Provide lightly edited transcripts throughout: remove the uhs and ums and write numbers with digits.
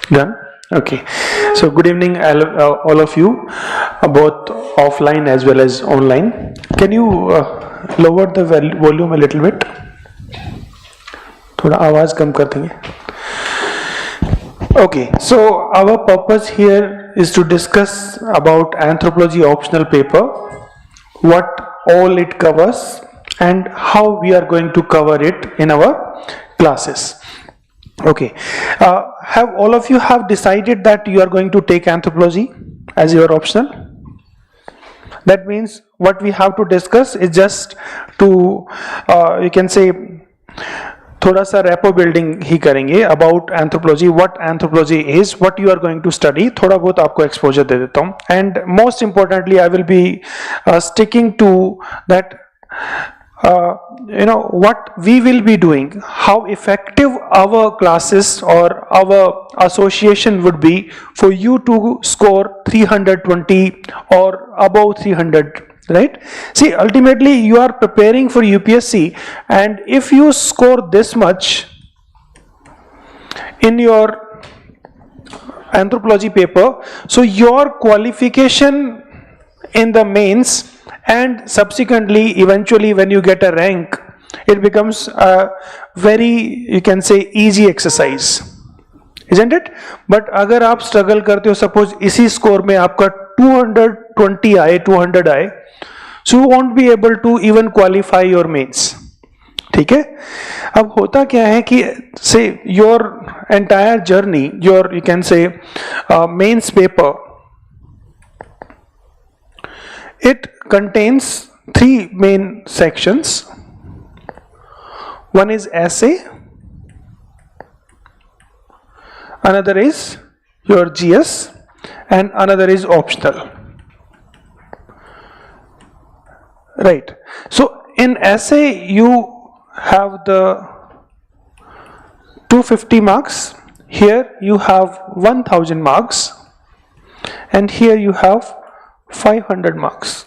Done? Okay. So good evening all of you, both offline as well as online. Can you lower the volume a little bit? थोड़ा आवाज कम कर देंगे. Okay, so our purpose here is to discuss about anthropology optional paper, what all it covers and how we are going to cover it in our classes. Okay, have all of you have decided that you are going to take anthropology as your optional? That means what we have to discuss is just to you can say थोड़ा सा repo building ही करेंगे about anthropology, what anthropology is, what you are going to study. थोड़ा बहुत आपको exposure दे देता हूँ. And most importantly I will be sticking to that what we will be doing, how effective our classes or our association would be for you to score 320 or above 300, right? See, ultimately you are preparing for UPSC, and if you score this much in your anthropology paper, so your qualification in the mains and subsequently eventually when you get a rank, it becomes a very, you can say, easy exercise, isn't it? But अगर आप struggle करते हो, suppose इसी score में आपका 220 आए, 200 आए, so you won't be able to even qualify your mains. ठीक है? अब होता क्या है कि say your entire journey, your you can say mains paper, it contains three main sections. One is essay, another is your GS, and another is optional. Right. So in essay you have the 250 marks, here you have 1000 marks, and here you have 500 marks.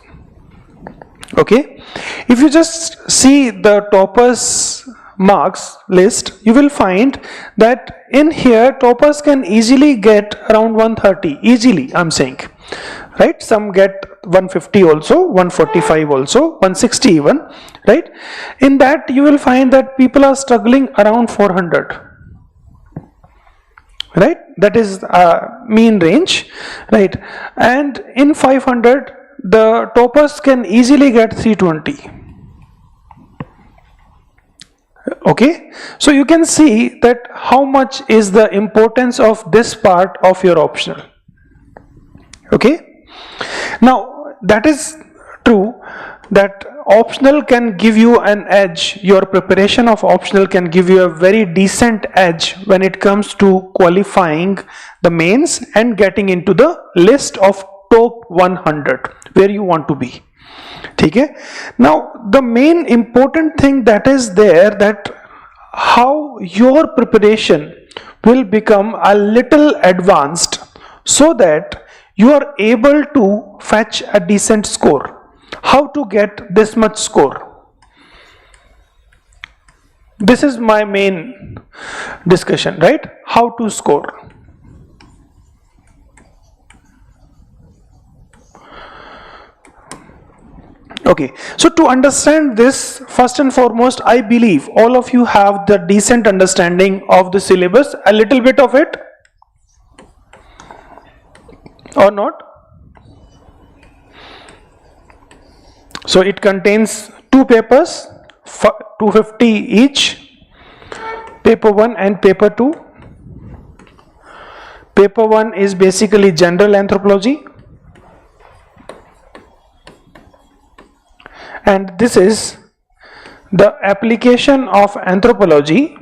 Okay, if you just see the toppers marks list, you will find that in here toppers can easily get around 130 easily, I'm saying, right? Some get 150 also, 145 also, 160 even, right? In that you will find that people are struggling around 400, right? That is mean range, right? And in 500 the toppers can easily get 320. Okay, so you can see that how much is the importance of this part of your optional. Okay, now that is true that optional can give you an edge. Your preparation of optional can give you a very decent edge when it comes to qualifying the mains and getting into the list of top 100 where you want to be. Okay? Now the main important thing that is there, that how your preparation will become a little advanced so that you are able to fetch a decent score. How to get this much score? This is my main discussion, right? How to score. Okay, so to understand this, first and foremost, I believe all of you have the decent understanding of the syllabus, a little bit of it, or not? So it contains two papers, 250 each, paper 1 and paper 2. Paper 1 is basically general anthropology, and this is the application of anthropology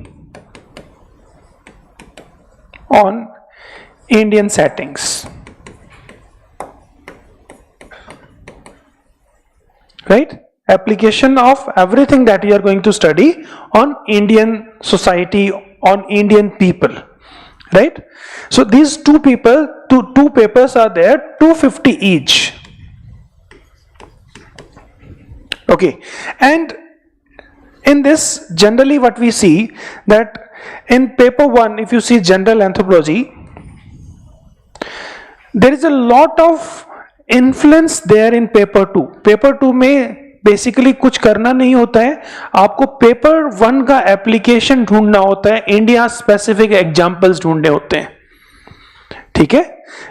on Indian settings. Right? Application of everything that you are going to study on Indian society, on Indian people. Right? So these two papers are there, 250 each. Okay, and in this generally what we see that in paper 1, if you see general anthropology, there is a lot of influence there in paper 2. Paper 2 में basically कुछ करना नहीं होता है, आपको paper 1 का application ढूंढना होता है, इंडिया स्पेसिफिक एग्जांपल्स ढूंढने होते हैं, ठीक है,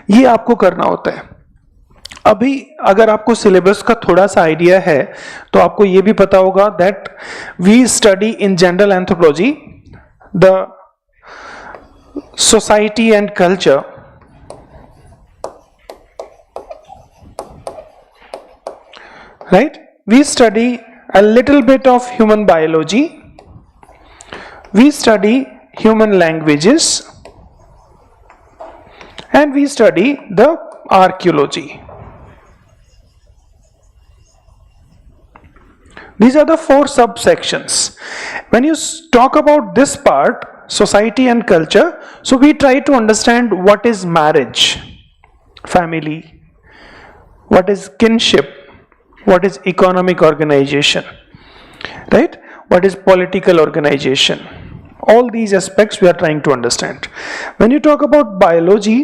ये आपको करना होता है। अभी अगर आपको सिलेबस का थोड़ा सा आइडिया है तो आपको ये भी पता होगा that we study in general anthropology the society and culture, right? We study a little bit of human biology, we study human languages, and we study the archaeology. These are the 4 subsections. When you talk about this part, society and culture, so we try to understand what is marriage, family, what is kinship, what is economic organization, right? What is political organization? All these aspects we are trying to understand. When you talk about biology,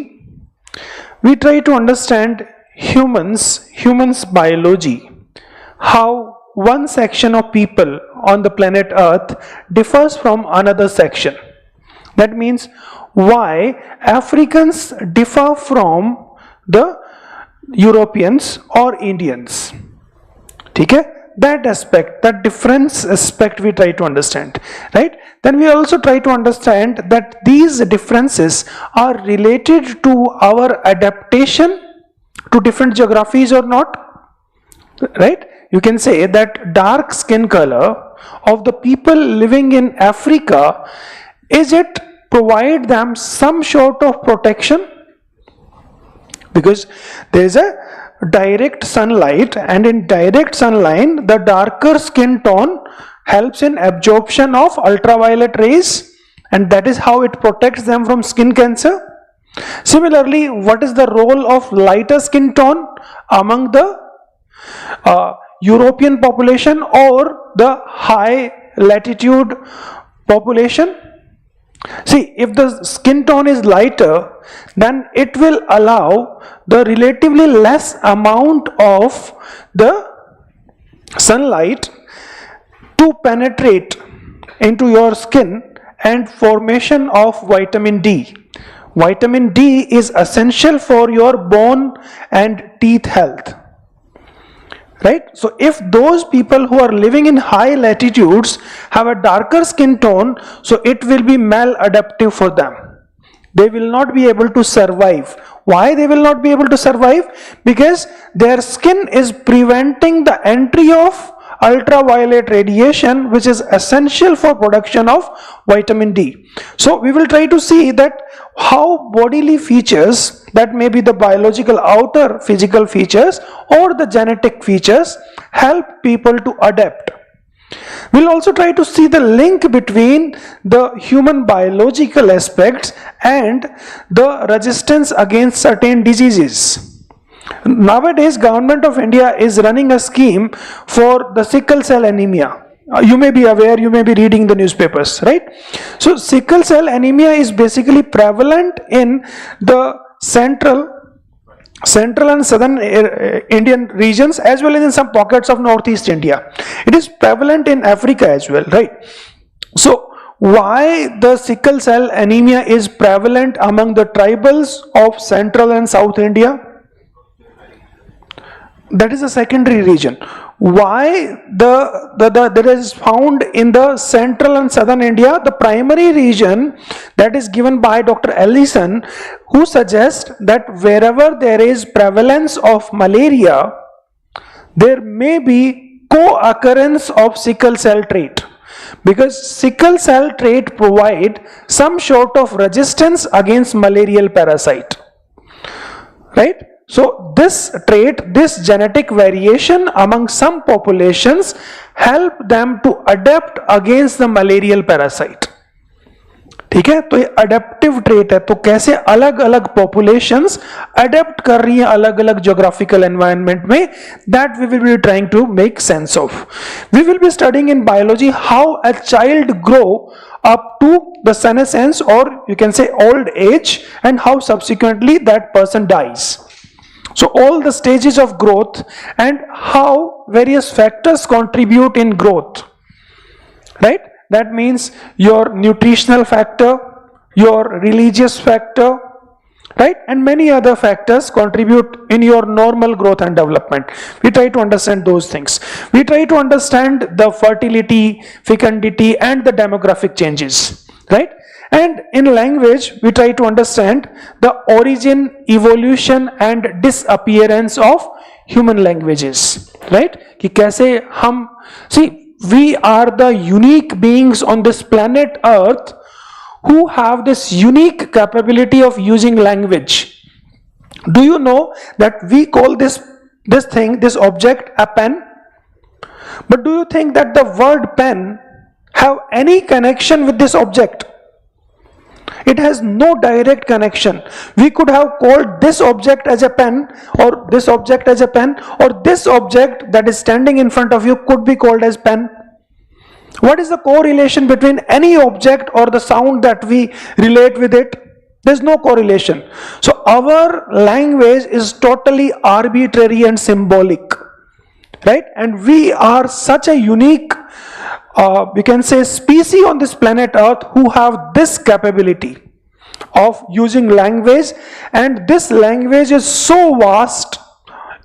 we try to understand humans biology, how one section of people on the planet Earth differs from another section. That means why Africans differ from the Europeans or Indians. ठीक है, that aspect, that difference aspect we try to understand, right? Then we also try to understand that these differences are related to our adaptation to different geographies or not, right? You can say that dark skin color of the people living in Africa, is it provide them some sort of protection? Because there is a direct sunlight, and in direct sunlight the darker skin tone helps in absorption of ultraviolet rays, and that is how it protects them from skin cancer. Similarly, what is the role of lighter skin tone among the European population or the high latitude population? See, if the skin tone is lighter, then it will allow the relatively less amount of the sunlight to penetrate into your skin and formation of vitamin D. Vitamin D is essential for your bone and teeth health. Right? So if those people who are living in high latitudes have a darker skin tone, so it will be maladaptive for them. They will not be able to survive. Why they will not be able to survive? Because their skin is preventing the entry of ultraviolet radiation, which is essential for production of vitamin D. So we will try to see that how bodily features, that may be the biological outer physical features or the genetic features, help people to adapt. We'll also try to see the link between the human biological aspects and the resistance against certain diseases. Nowadays, Government of India is running a scheme for the sickle cell anemia. You may be aware, you may be reading the newspapers, right? So sickle cell anemia is basically prevalent in the central and southern Indian regions, as well as in some pockets of northeast India. It is prevalent in Africa as well, right? So why the sickle cell anemia is prevalent among the tribals of central and south India? That is a secondary region. Why that is found in the central and southern India? The primary region that is given by Dr. Ellison, who suggests that wherever there is prevalence of malaria, there may be co-occurrence of sickle cell trait, because sickle cell trait provide some sort of resistance against malarial parasite, right? So this trait, this genetic variation among some populations help them to adapt against the malarial parasite. ठीक है, तो ये adaptive trait है। तो कैसे अलग अलग populations adapt कर रही हैं अलग अलग ज्योग्राफिकल एनवायरनमेंट में, that we will be trying to make sense of. We will be studying in biology how a child grow up to the senescence, or you can say old age, and how subsequently that person dies. So all the stages of growth and how various factors contribute in growth, right? That means your nutritional factor, your religious factor, right? And many other factors contribute in your normal growth and development. We try to understand those things. We try to understand the fertility, fecundity, and the demographic changes, right? And in language, we try to understand the origin, evolution, and disappearance of human languages, right? कि कैसे हम, see, we are the unique beings on this planet Earth who have this unique capability of using language. Do you know that we call this object a pen? But do you think that the word pen have any connection with this object? It has no direct connection. We could have called this object as a pen, or this object as a pen, or this object that is standing in front of you could be called as pen. What is the correlation between any object or the sound that we relate with it? There's no correlation. So our language is totally arbitrary and symbolic, right? And we are such a unique, we can say, species on this planet Earth who have this capability of using language, and this language is so vast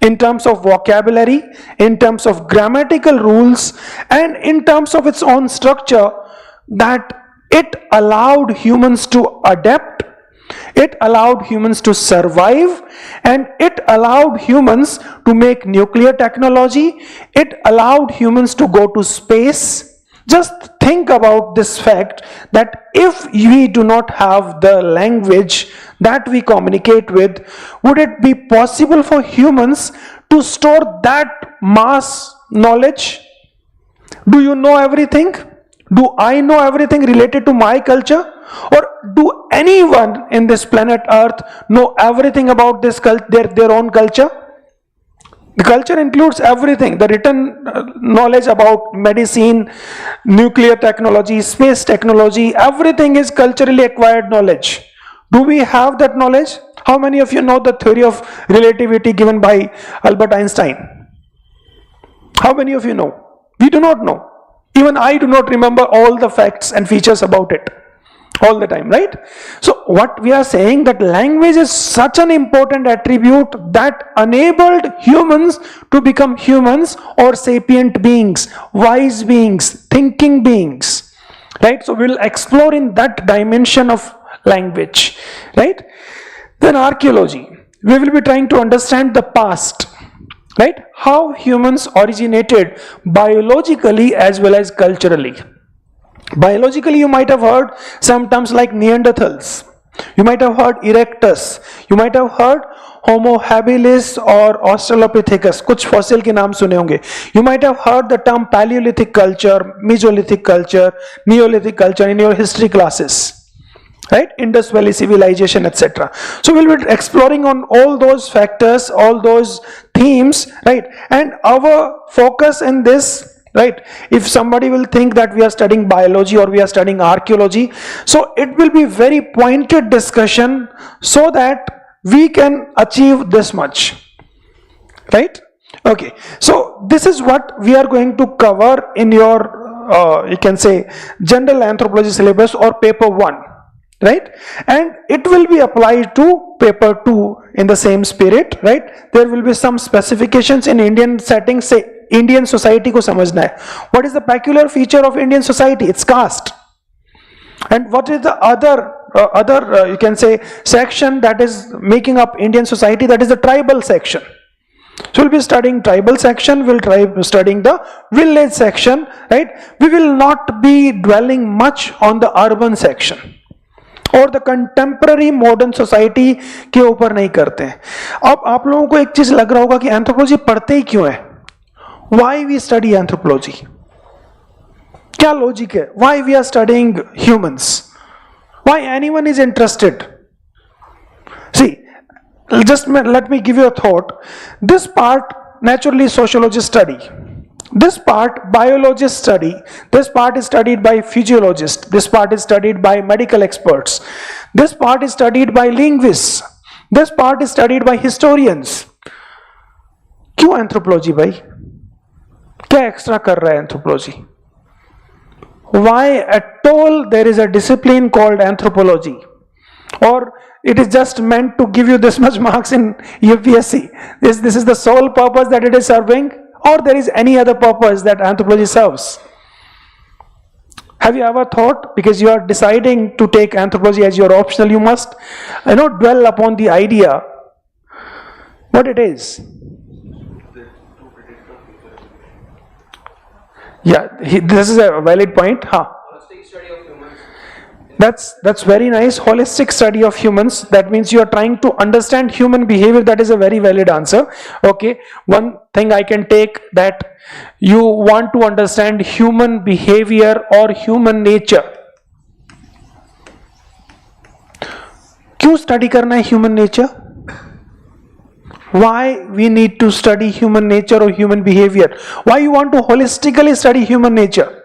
in terms of vocabulary, in terms of grammatical rules, and in terms of its own structure, that it allowed humans to adapt, it allowed humans to survive, and it allowed humans to make nuclear technology, it allowed humans to go to space. Just think about this fact that if we do not have the language that we communicate with, would it be possible for humans to store that mass knowledge? Do you know everything? Do I know everything related to my culture? Or do anyone in this planet Earth know everything about this their own culture? The culture includes everything, the written knowledge about medicine, nuclear technology, space technology, everything is culturally acquired knowledge. Do we have that knowledge? How many of you know the theory of relativity given by Albert Einstein? How many of you know? We do not know. Even I do not remember all the facts and features about it all the time, right? So what we are saying, that language is such an important attribute that enabled humans to become humans, or sapient beings, wise beings, thinking beings, right? So we'll explore in that dimension of language, right? Then archaeology, we will be trying to understand the past, right? How humans originated biologically as well as culturally. Biologically, you might have heard some terms like Neanderthals. You might have heard Erectus. You might have heard Homo habilis or Australopithecus. कुछ fossil के नाम सुने होंगे. You might have heard the term Paleolithic culture, Mesolithic culture, Neolithic culture in your history classes, right? Indus Valley civilization, etc. So we'll be exploring on all those factors, all those themes, right? And our focus in this, right, if somebody will think that we are studying biology or we are studying archaeology, so it will be very pointed discussion so that we can achieve this much, right? Okay, so this is what we are going to cover in your you can say general anthropology syllabus or paper 1, right? And it will be applied to paper 2 in the same spirit, right? There will be some specifications in Indian settings. Say Indian society को समझना है. What is the peculiar feature of Indian society? It's caste. And what is the other you can say section that is making up Indian society? That is the tribal section. So we'll be studying tribal section, we'll try studying the village section, right? We will not be dwelling much on the urban section और the contemporary modern society के ऊपर नहीं करते हैं. अब आप लोगों को एक चीज लग रहा होगा कि एंथ्रोपोलॉजी पढ़ते ही क्यों है? Why we study anthropology? क्या लॉजिक है? Why we are studying humans? Why anyone is interested? See, just let me give you a thought. This part naturally sociologists study. This part biologists study, this part is studied by physiologists, this part is studied by medical experts, this part is studied by linguists, this part is studied by historians. क्यों anthropology भाई? क्या extra कर रहा है anthropology? Why at all there is a discipline called anthropology? Or it is just meant to give you this much marks in UPSC? This is the sole purpose that it is serving? Or there is any other purpose that anthropology serves? Have you ever thought, because you are deciding to take anthropology as your optional, you must dwell upon the idea what it is. Yeah, this is a valid point. Holistic study of humans. That's very nice. Holistic study of humans. That means you are trying to understand human behavior. That is a very valid answer. Okay. One thing I can take, that you want to understand human behavior or human nature. क्यों study करना है human nature? Why we need to study human nature or human behavior? Why you want to holistically study human nature?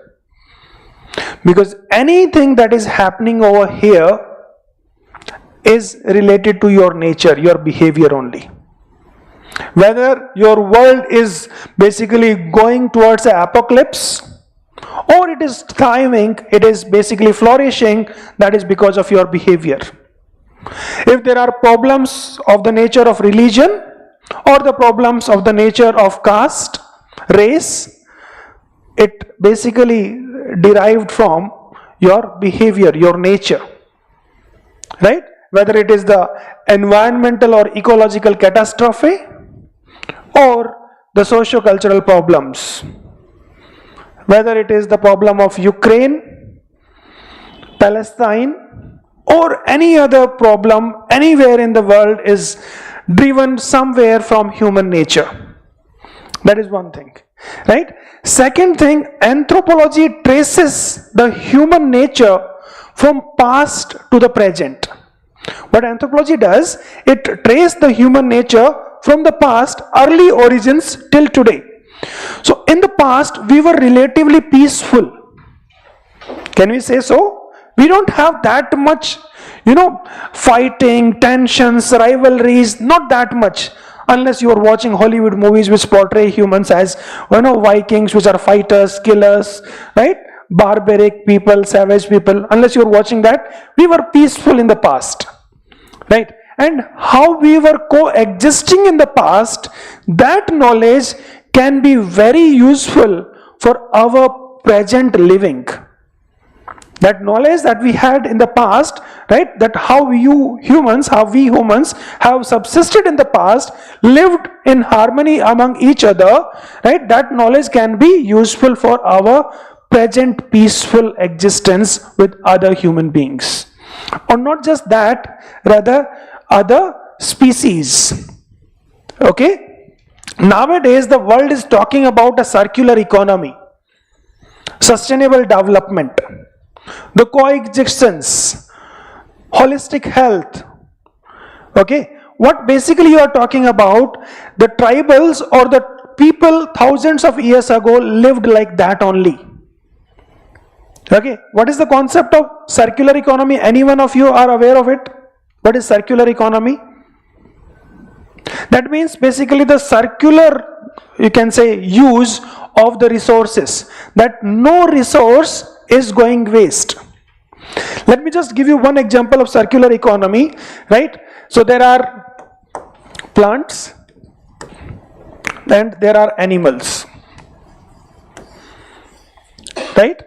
Because anything that is happening over here is related to your nature, your behavior only. Whether your world is basically going towards an apocalypse or it is thriving, it is basically flourishing, that is because of your behavior. If there are problems of the nature of religion or the problems of the nature of caste, race, it basically derived from your behavior, your nature, right? Whether it is the environmental or ecological catastrophe or the socio-cultural problems, whether it is the problem of Ukraine, Palestine, or any other problem anywhere in the world is driven somewhere from human nature. That is one thing, right? Second thing, anthropology traces the human nature from past to the present. What anthropology does, it traces the human nature from the past, early origins till today. So in the past, we were relatively peaceful. Can we say so? We don't have that much, fighting, tensions, rivalries, not that much. Unless you are watching Hollywood movies which portray humans as, Vikings, which are fighters, killers, right? Barbaric people, savage people. Unless you are watching that, we were peaceful in the past, right? And how we were coexisting in the past, that knowledge can be very useful for our present living. That knowledge that we had in the past, right, that how we humans have subsisted in the past, lived in harmony among each other, right, that knowledge can be useful for our present peaceful existence with other human beings. Or not just that, rather other species. Okay? Nowadays the world is talking about a circular economy, sustainable development, the coexistence, holistic health. Okay, what basically you are talking about, the tribals or the people thousands of years ago lived like that only. Okay, what is the concept of circular economy? Any one of you are aware of it? What is circular economy? That means basically the circular, you can say, use of the resources, that no resource is going waste. Let me just give you one example of circular economy, right? So there are plants and there are animals, right?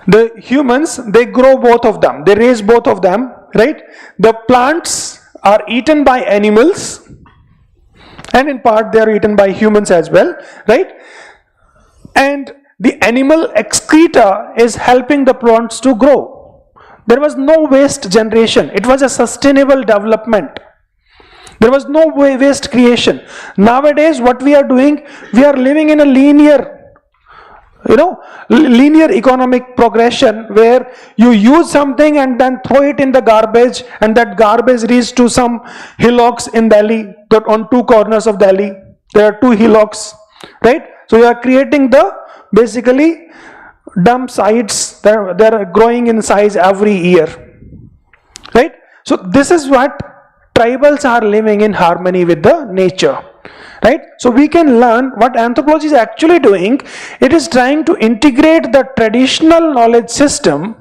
The humans, they grow both of them, they raise both of them, right? The plants are eaten by animals and in part they are eaten by humans as well, right? And the animal excreta is helping the plants to grow. There was no waste generation. It was a sustainable development. There was no waste creation. Nowadays, what we are doing, we are living in a linear economic progression where you use something and then throw it in the garbage, and that garbage reaches to some hillocks in Delhi. On two corners of Delhi, there are two hillocks. right? So you are creating the basically dump sites that they are growing in size every year, right? So this is what tribals are living in harmony with the nature, right? So we can learn what anthropology is actually doing. It is trying to integrate the traditional knowledge system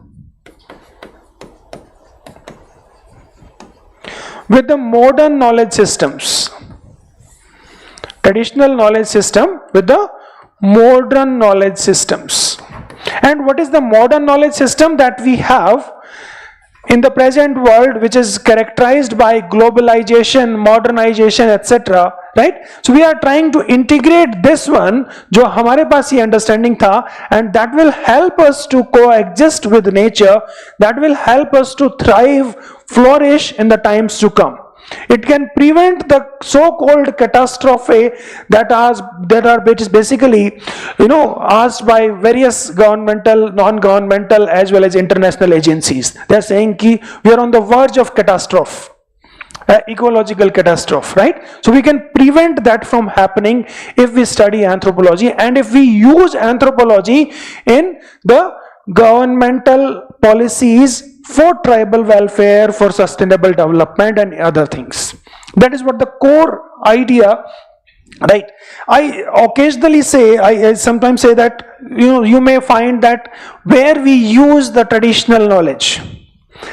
with the modern knowledge systems. Traditional knowledge system with the modern knowledge systems. And what is the modern knowledge system that we have in the present world, which is characterized by globalization, modernization, etc., right? So we are trying to integrate this one, जो हमारे पास ये understanding था, and that will help us to coexist with nature, that will help us to thrive, flourish in the times to come. It can prevent the so-called catastrophe that are basically, asked by various governmental, non-governmental, as well as international agencies. They are saying कि we are on the verge of catastrophe, ecological catastrophe, right? So we can prevent that from happening if we study anthropology and if we use anthropology in the governmental policies for tribal welfare, for sustainable development and other things. That is what the core idea, right? I occasionally say, I sometimes say that, you may find that where we use the traditional knowledge.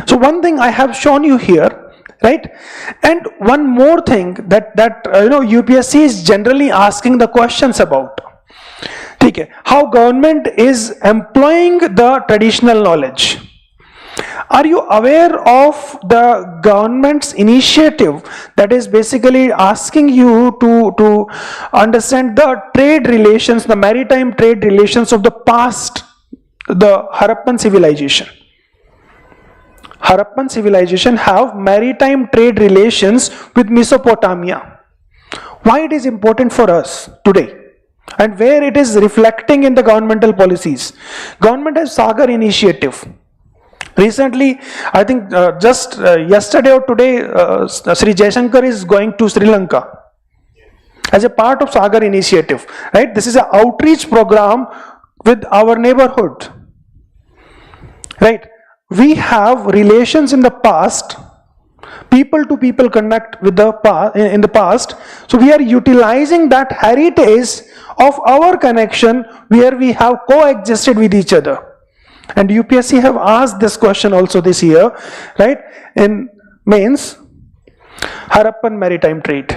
So one thing I have shown you here, right? And one more thing that UPSC is generally asking the questions about. Okay, how government is employing the traditional knowledge. Are you aware of the government's initiative that is basically asking you to understand the trade relations, the maritime trade relations of the past, the Harappan civilization? Harappan civilization have maritime trade relations with Mesopotamia. Why it is important for us today? And where it is reflecting in the governmental policies. Government has Sagar initiative. Recently, I think just yesterday or today, Sri Jaishankar is going to Sri Lanka as a part of Sagar initiative, right? This is an outreach program with our neighborhood, right? We have relations in the past, people to people connect with in the past, so we are utilizing that heritage of our connection where we have coexisted with each other. And UPSC have asked this question also this year, right? In mains, Harappan maritime trade,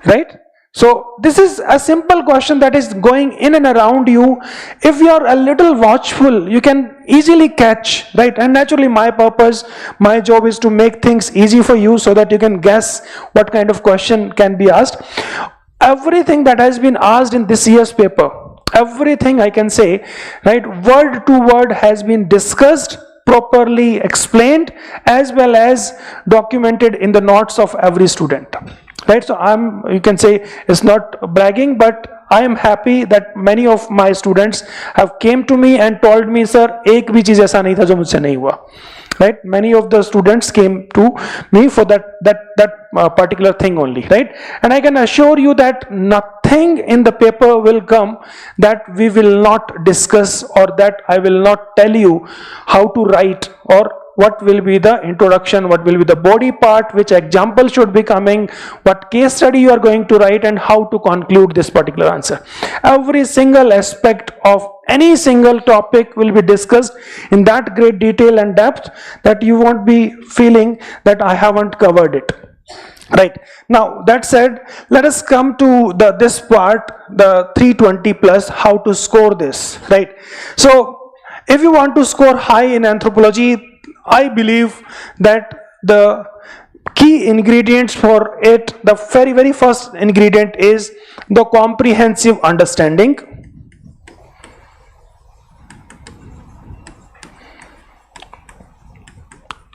right? So this is a simple question that is going in and around you. If you are a little watchful, you can easily catch, right? And naturally my purpose, my job is to make things easy for you so that you can guess what kind of question can be asked. Everything that has been asked in this year's paper, everything I can say, right, word to word has been discussed, properly explained, as well as documented in the notes of every student, right? So you can say it's not bragging, but I am happy that many of my students have came to me and told me, sir, एक भी चीज ऐसा नहीं था जो मुझसे नहीं हुआ, right? Many of the students came to me for that particular thing only, right? And I can assure you that nothing in the paper will come that we will not discuss, or that I will not tell you how to write, or what will be the introduction, what will be the body part, which example should be coming, what case study you are going to write, and how to conclude this particular answer. Every single aspect of any single topic will be discussed in that great detail and depth that you won't be feeling that I haven't covered it. Right. Now that said, let us come to this part, the 320 plus, how to score this, right? So if you want to score high in anthropology, I believe that the key ingredients for it, the very first ingredient is the comprehensive understanding.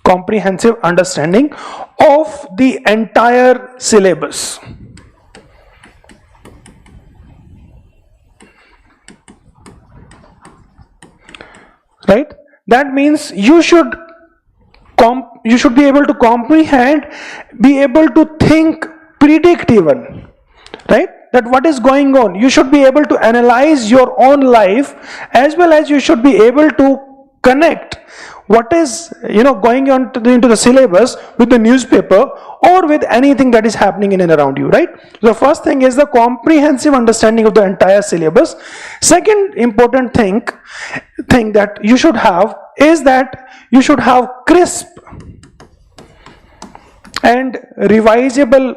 Comprehensive understanding of the entire syllabus. Right? That means you should be able to comprehend, be able to think, predict even, right? That what is going on. You should be able to analyze your own life, as well as you should be able to connect what is going on into the syllabus with the newspaper or with anything that is happening in and around you, right? The first thing is the comprehensive understanding of the entire syllabus. Second important thing that you should have is that you should have crisp and revisable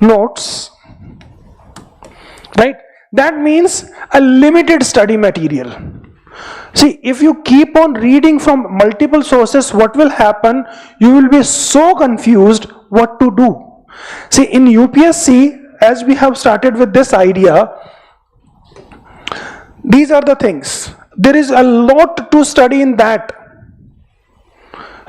notes, right? That means a limited study material. See, if you keep on reading from multiple sources, what will happen? You will be so confused what to do. See, in UPSC, as we have started with this idea, these are the things. There is a lot to study in that,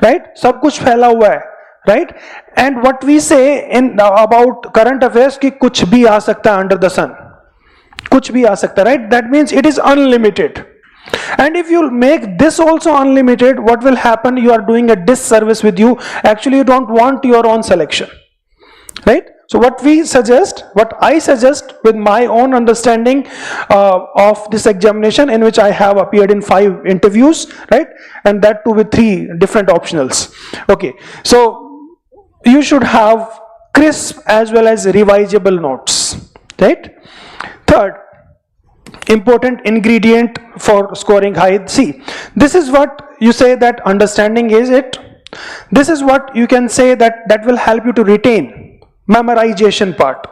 right? सब कुछ फैला हुआ है, right? And what we say in about current affairs कि कुछ भी आ सकता है under the sun, कुछ भी आ सकता है, right? That means it is unlimited. And if you make this also unlimited, what will happen? You are doing a disservice with you. Actually, you don't want your own selection, right? So what I suggest with my own understanding of this examination, in which I have appeared in 5 interviews, right? And that too with 3 different optionals. Okay, so you should have crisp as well as revisable notes, right? Third important ingredient for scoring high. See, this is what you say that understanding is it. This is what you can say that will help you to retain memorization part,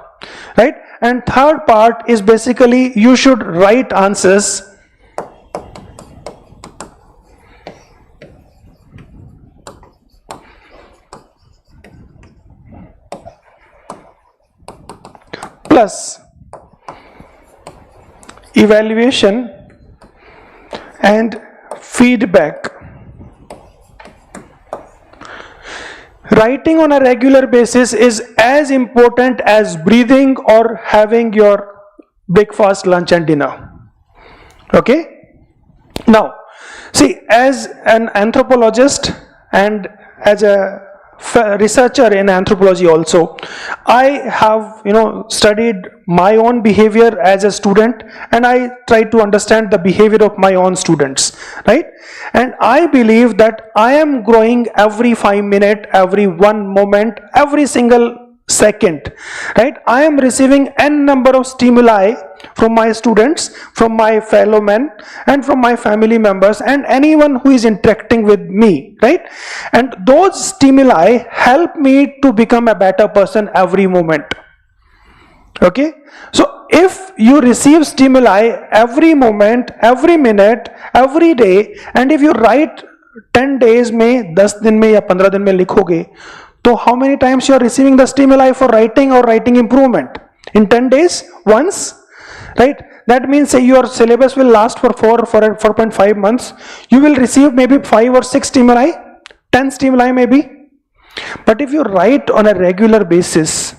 right? And third part is basically you should write answers plus evaluation and feedback. Writing on a regular basis is as important as breathing or having your breakfast, lunch and dinner. Okay? Now, see, as an anthropologist and as a researcher in anthropology also, I have studied my own behavior as a student, and I try to understand the behavior of my own students, right? And I believe that I am growing every 5 minutes, every 1 moment, every single second, right? I am receiving n number of stimuli from my students, from my fellow men, and from my family members, and anyone who is interacting with me, right? And those stimuli help me to become a better person every moment. Okay? So if you receive stimuli every moment, every minute, every day, and if you write 10 days में, 10 दिन में या 15 दिन में लिखोगे, so how many times you are receiving the stimuli for writing or writing improvement? In 10 days? Once? Right? That means say your syllabus will last for 4.5 months. You will receive maybe 5 or 6 stimuli, 10 stimuli maybe. But if you write on a regular basis,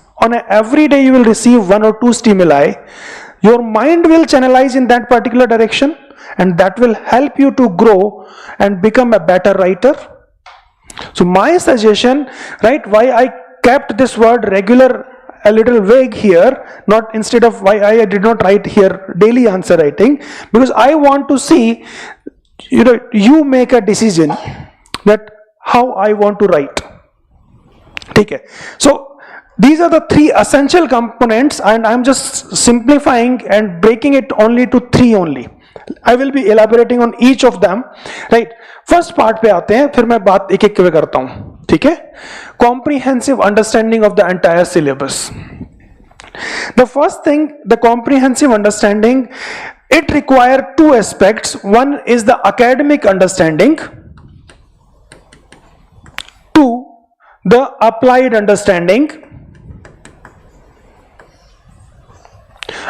every day you will receive 1 or 2 stimuli, your mind will channelize in that particular direction, and that will help you to grow and become a better writer. So my suggestion, right, why I kept this word regular a little vague here, not instead of why I did not write here daily answer writing, because I want to see, you make a decision that how I want to write. Okay. So these are the 3 essential components, and I'm just simplifying and breaking it only to 3 only. I will be elaborating on each of them, right? First part पे आते हैं, फिर मैं बात एक एक करता हूँ, ठीक है? Comprehensive understanding of the entire syllabus. The first thing, the comprehensive understanding, it requires 2 aspects. One is the academic understanding. 2, the applied understanding.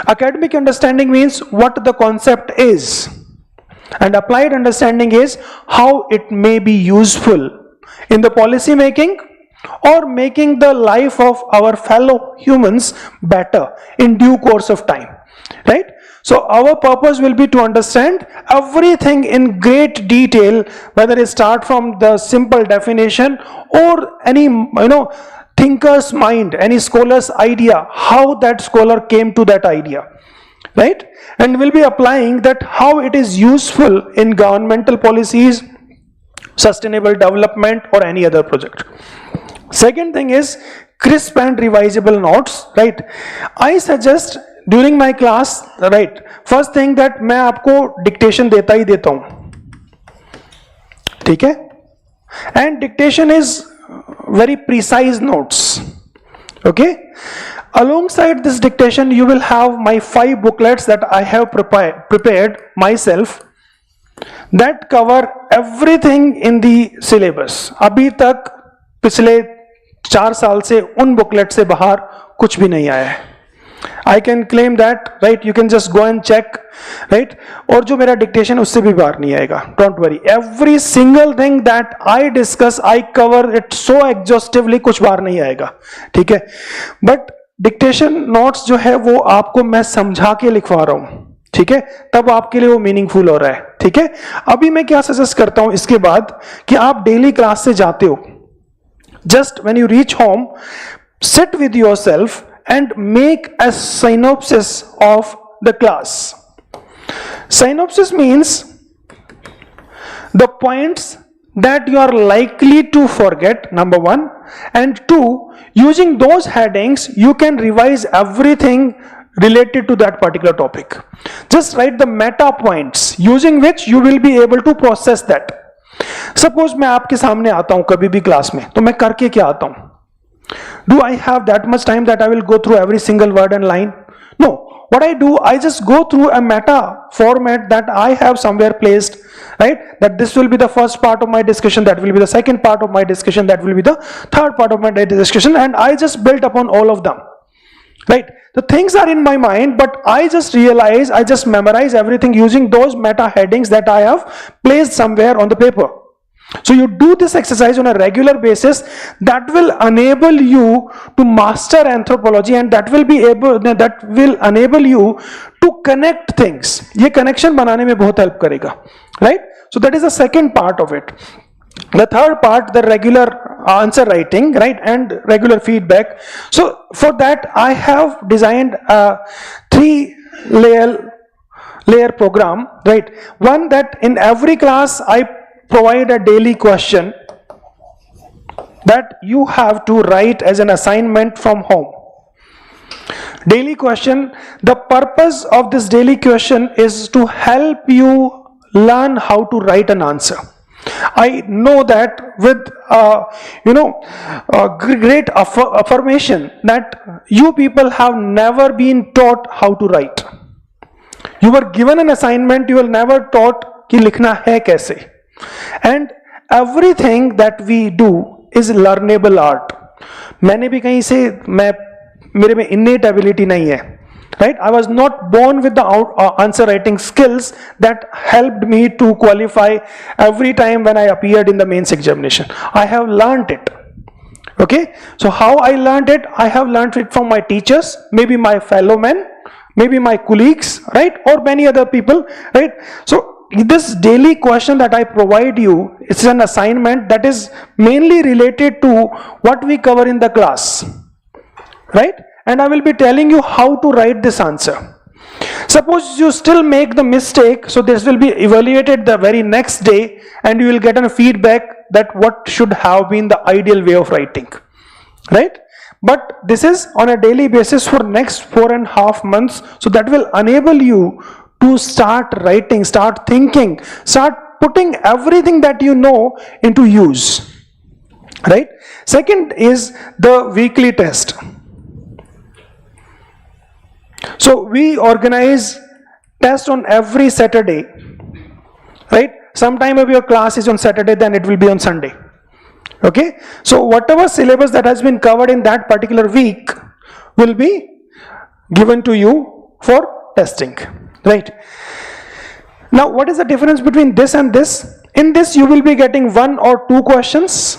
Academic understanding means what the concept is, and applied understanding is how it may be useful in the policy making or making the life of our fellow humans better in due course of time, right? So our purpose will be to understand everything in great detail, whether it start from the simple definition or any thinker's mind, any scholar's idea, how that scholar came to that idea, right? And we'll be applying that how it is useful in governmental policies, sustainable development, or any other project. Second thing is crisp and revisable notes, right? I suggest during my class, right, first thing that मैं आपको dictation देता ही देता हूँ, ठीक है? And dictation is very precise notes, okay? Alongside this dictation, you will have my 5 booklets that I have prepared myself that cover everything in the syllabus. अभी तक पिछले 4 साल से उन बुकलेट से बाहर कुछ भी नहीं आया है. I can claim that, right? You can just go and check, right? और जो मेरा dictation उससे भी बाहर नहीं आएगा. Don't worry. Every single thing that I discuss, I cover it so exhaustively, कुछ बाहर नहीं आएगा, ठीक है? But dictation notes जो है वो आपको मैं समझा के लिखवा रहा हूँ, ठीक है? तब आपके लिए वो मीनिंगफुल हो रहा है, ठीक है? अभी मैं क्या सजेस्ट करता हूँ इसके बाद कि आप डेली क्लास से जाते हो, just when you reach home, sit with yourself and make a synopsis of the class. Synopsis means the points that you are likely to forget, number 1, and 2, using those headings you can revise everything related to that particular topic. Just write the meta points using which you will be able to process that. Suppose मैं आपके सामने आता हूं कभी भी class में, तो मैं करके क्या आता हूं? Do I have that much time that I will go through every single word and line? No. What I do, I just go through a meta format that I have somewhere placed, right? That this will be the first part of my discussion, that will be the second part of my discussion, that will be the third part of my discussion, and I just built upon all of them, right? The things are in my mind, but I just realize, I just memorize everything using those meta headings that I have placed somewhere on the paper. So you do this exercise on a regular basis, that will enable you to master anthropology, and that will enable you to connect things. ये connection बनाने में बहुत help करेगा, right? So that is the second part of it. The third part, the regular answer writing, right, and regular feedback. So for that, I have designed a 3-layer program, right? One, that in every class I provide a daily question that you have to write as an assignment from home. Daily question, the purpose of this daily question is to help you learn how to write an answer. I know that with great affirmation that you people have never been taught how to write. You were given an assignment, you were never taught कि लिखना है कैसे. And everything that we do is learnable art. मैंने भी कहीं से मेरे में innate ability नहीं है, right? I was not born with the answer writing skills that helped me to qualify every time when I appeared in the mains examination. I have learned it. Okay, so how I learned it? I have learned it from my teachers, maybe my fellow men, maybe my colleagues, right, or many other people, right? So this daily question that I provide you, it's an assignment that is mainly related to what we cover in the class, right? And I will be telling you how to write this answer. Suppose you still make the mistake, so this will be evaluated the very next day, and you will get a feedback that what should have been the ideal way of writing, right? But this is on a daily basis for next 4.5 months, so that will enable you to start writing, start thinking, start putting everything that you know into use, right? Second is the weekly test. So we organize test on every Saturday, right? Sometime if your class is on Saturday, then it will be on Sunday. Okay? So whatever syllabus that has been covered in that particular week will be given to you for testing, right? Now what is the difference between this and this? In this you will be getting 1 or 2 questions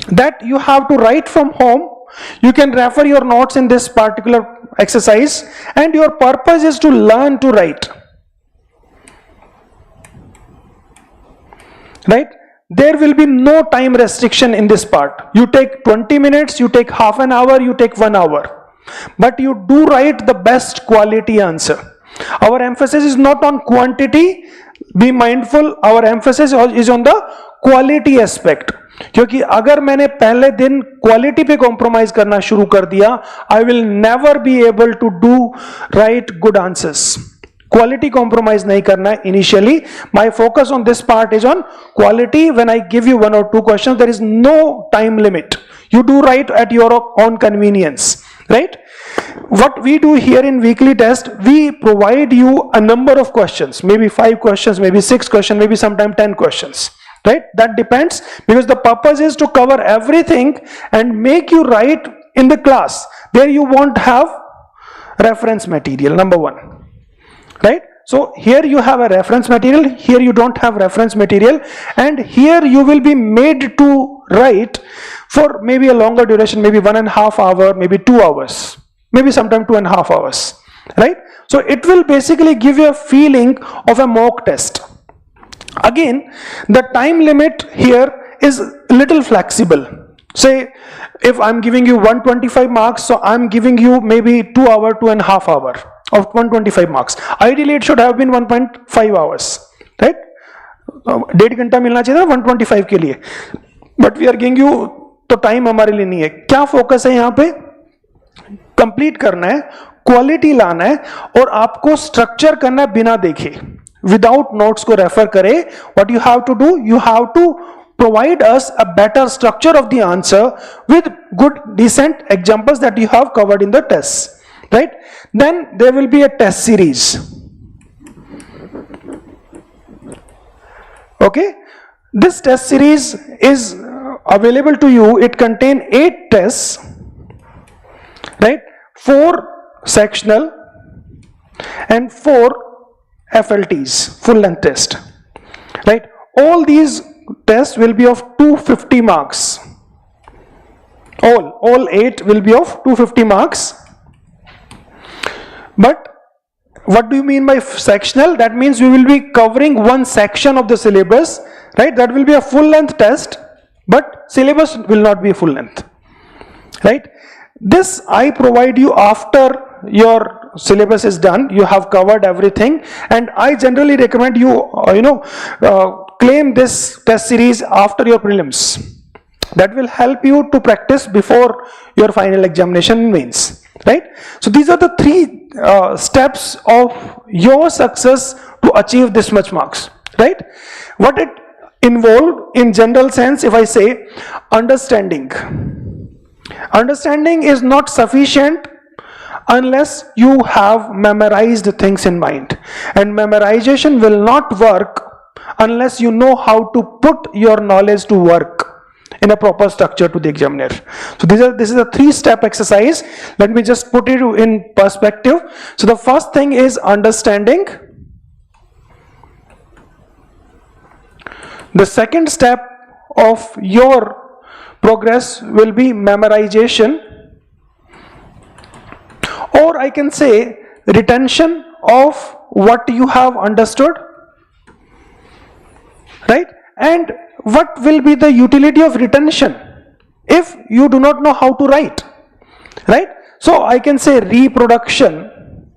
that you have to write from home. You can refer your notes in this particular exercise, and your purpose is to learn to write, right? there will be no time restriction in this part. You take 20 minutes, you take half an hour, you take 1 hour. But you do write the best quality answer. Our emphasis is not on quantity. Be mindful, our emphasis is on the quality aspect. क्योंकि अगर मैंने पहले दिन quality पे compromise करना शुरू कर दिया, I will never be able to do right good answers. Quality compromise नहीं करना है initially. My focus on this part is on quality. When I give you 1 or 2 questions, there is no time limit. You do write at your own convenience, right? What we do here in weekly test, we provide you a number of questions, maybe 5 questions, maybe 6 questions, maybe sometime 10 questions. Right? That depends, because the purpose is to cover everything and make you write in the class. There you won't have reference material, number 1. Right? So here you have a reference material, here you don't have reference material, and here you will be made to write for maybe a longer duration, maybe 1.5 hours, maybe 2 hours, maybe sometime 2.5 hours. Right? So it will basically give you a feeling of a mock test. Again, the time limit here is little flexible. Say if I'm giving you 125 marks, so I'm giving you maybe 2 hours, 2.5 hours of 125 marks. Ideally it should have been 1.5 hours, right? 1.5 घंटा मिलना चाहिए था 125 के लिए, but we are giving you, तो time हमारे लिए नहीं है. क्या फोकस है यहाँ पे? कंप्लीट करना है, क्वालिटी लाना है, और आपको स्ट्रक्चर करना है बिना देखे, विदाउट नोट्स को रेफर करे. What you have to do, you have to provide us a better structure of the answer with good decent examples that you have covered in the tests, right? Then there will be a test series. Okay, this test series is available to you. It contains 8 tests, right? 4 sectional and 4 FLTs, full length test, right? All these tests will be of 250 marks. All 8 will be of 250 marks. But what do you mean by sectional? That means we will be covering one section of the syllabus, right? That will be a full length test, but syllabus will not be full length, right? This I provide you after your syllabus is done, you have covered everything, and I generally recommend you claim this test series after your prelims. That will help you to practice before your final examination mains, right? So these are the 3 steps of your success to achieve this much marks, right? What it involved in general sense, if I say understanding is not sufficient unless you have memorized things in mind, and memorization will not work unless you know how to put your knowledge to work in a proper structure to the examiner. So this is a 3-step exercise. Let me just put it in perspective. So the first thing is understanding. The second step of your progress will be memorization, or I can say retention of what you have understood, right? And what will be the utility of retention if you do not know how to write, right? So I can say reproduction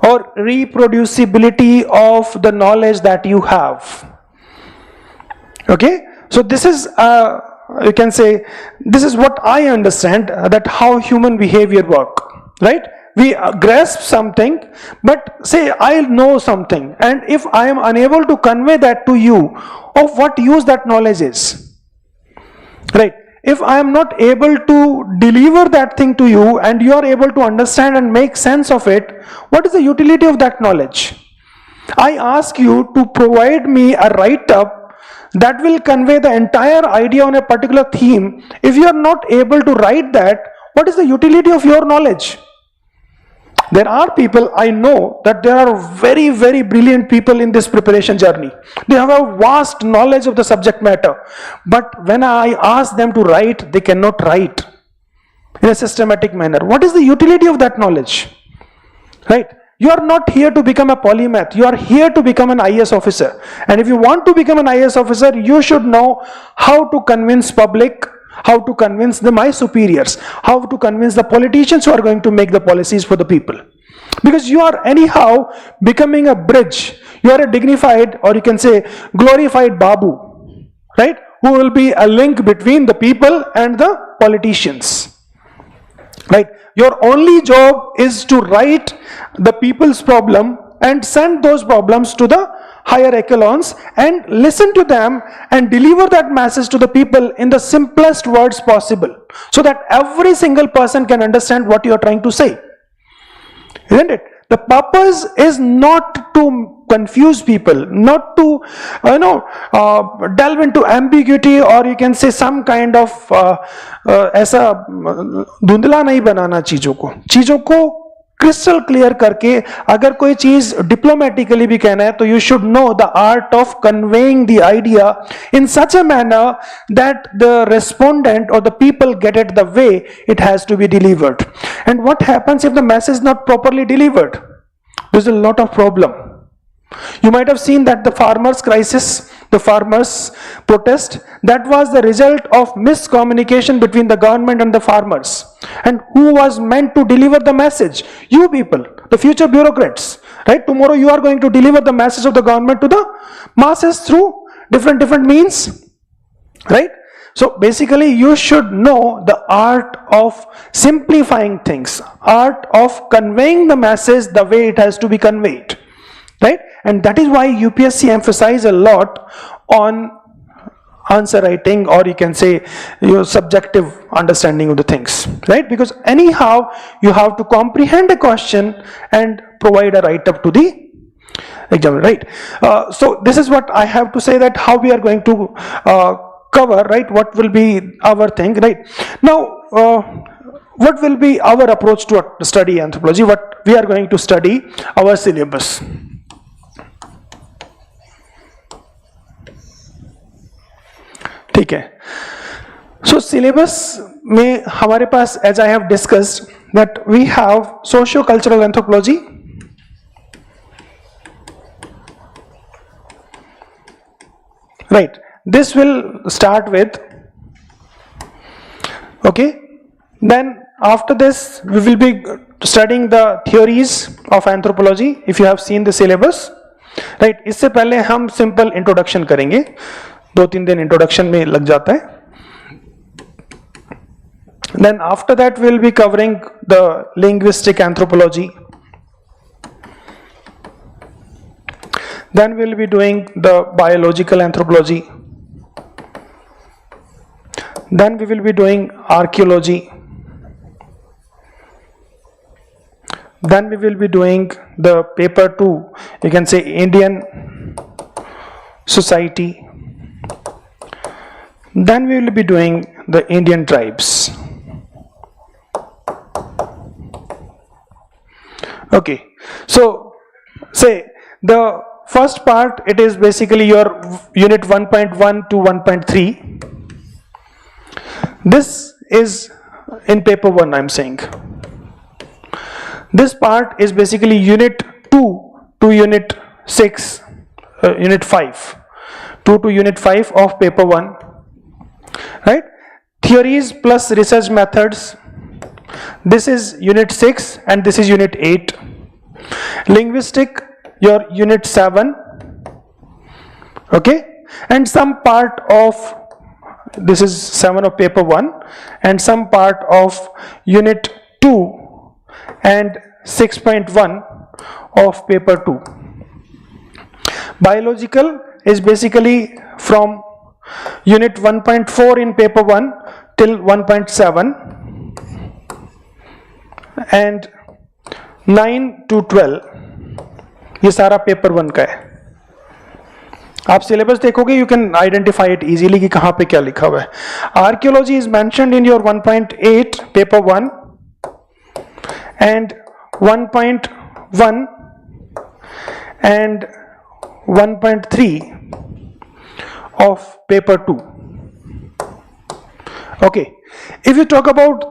or reproducibility of the knowledge that you have. Okay, so this is you can say this is what I understand, that how human behavior work, right? We grasp something, but say I know something, and if I am unable to convey that to you, of what use that knowledge is, right? If I am not able to deliver that thing to you and you are able to understand and make sense of it, what is the utility of that knowledge? I ask you to provide me a write-up that will convey the entire idea on a particular theme. If you are not able to write that, what is the utility of your knowledge? There are people, I know that there are very, very brilliant people in this preparation journey. They have a vast knowledge of the subject matter. But when I ask them to write, they cannot write in a systematic manner. What is the utility of that knowledge? Right? You are not here to become a polymath. You are here to become an IAS officer. And if you want to become an IAS officer, you should know how to convince public, how to convince my superiors, how to convince the politicians who are going to make the policies for the people. Because you are anyhow becoming a bridge. You are a dignified, or you can say glorified Babu, right? Who will be a link between the people and the politicians. Right? Your only job is to write the people's problem and send those problems to the higher echelons and listen to them and deliver that message to the people in the simplest words possible, so that every single person can understand what you are trying to say. Isn't it? The purpose is not to confuse people, not to delve into ambiguity, or you can say some kind of ऐसा धुंधला नहीं बनाना चीजों को crystal clear करके अगर कोई चीज diplomatically भी कहना है तो you should know the art of conveying the idea in such a manner that the respondent और the people get it the way it has to be delivered. And what happens if the message not properly delivered? There is a lot of problem. You might have seen that the farmers' crisis, the farmers' protest, that was the result of miscommunication between the government and the farmers. And who was meant to deliver the message? You people, the future bureaucrats, right? Tomorrow you are going to deliver the message of the government to the masses through different means, right? So basically you should know the art of simplifying things, art of conveying the message the way it has to be conveyed. Right? And that is why UPSC emphasize a lot on answer writing, or you can say your subjective understanding of the things, right? Because anyhow you have to comprehend a question and provide a write-up to the examiner, right? So this is what I have to say, that how we are going to cover, right? What will be our thing, right? Now what will be our approach to study anthropology? What we are going to study, our syllabus. ठीक है. सो syllabus में हमारे पास, as I have discussed, that we have socio cultural anthropology, right. This will start with, okay, then after this we will be studying the theories of anthropology, if you have seen the syllabus, right? इससे पहले हम simple introduction करेंगे. 2-3 दिन introduction में लग जाता है. Then after that we will be covering the linguistic anthropology. Then we will be doing the biological anthropology. Then we will be doing archaeology. Then we will be doing the paper 2, you can say Indian society. Then we will be doing the Indian tribes. Okay, so say the first part, it is basically your unit 1.1 to 1.3. This is in paper 1, I'm saying. This part is basically unit 2 to unit 6, unit 5, 2 to unit 5 of paper 1. Right? Theories plus research methods. This is unit 6 and this is unit 8. Linguistic, your unit 7. Okay? And some part of, this is 7 of paper 1, and some part of unit 2 and 6.1 of paper 2. Biological is basically from unit 1.4 in paper 1 till 1.7 and 9 to 12 ये सारा paper 1 का है. आप syllabus देखोगे, you can identify it easily कि कहां पे क्या लिखा हुआ है. Archaeology is mentioned in your 1.8 paper 1 and 1.1 and 1.3 of paper 2. Okay, if you talk about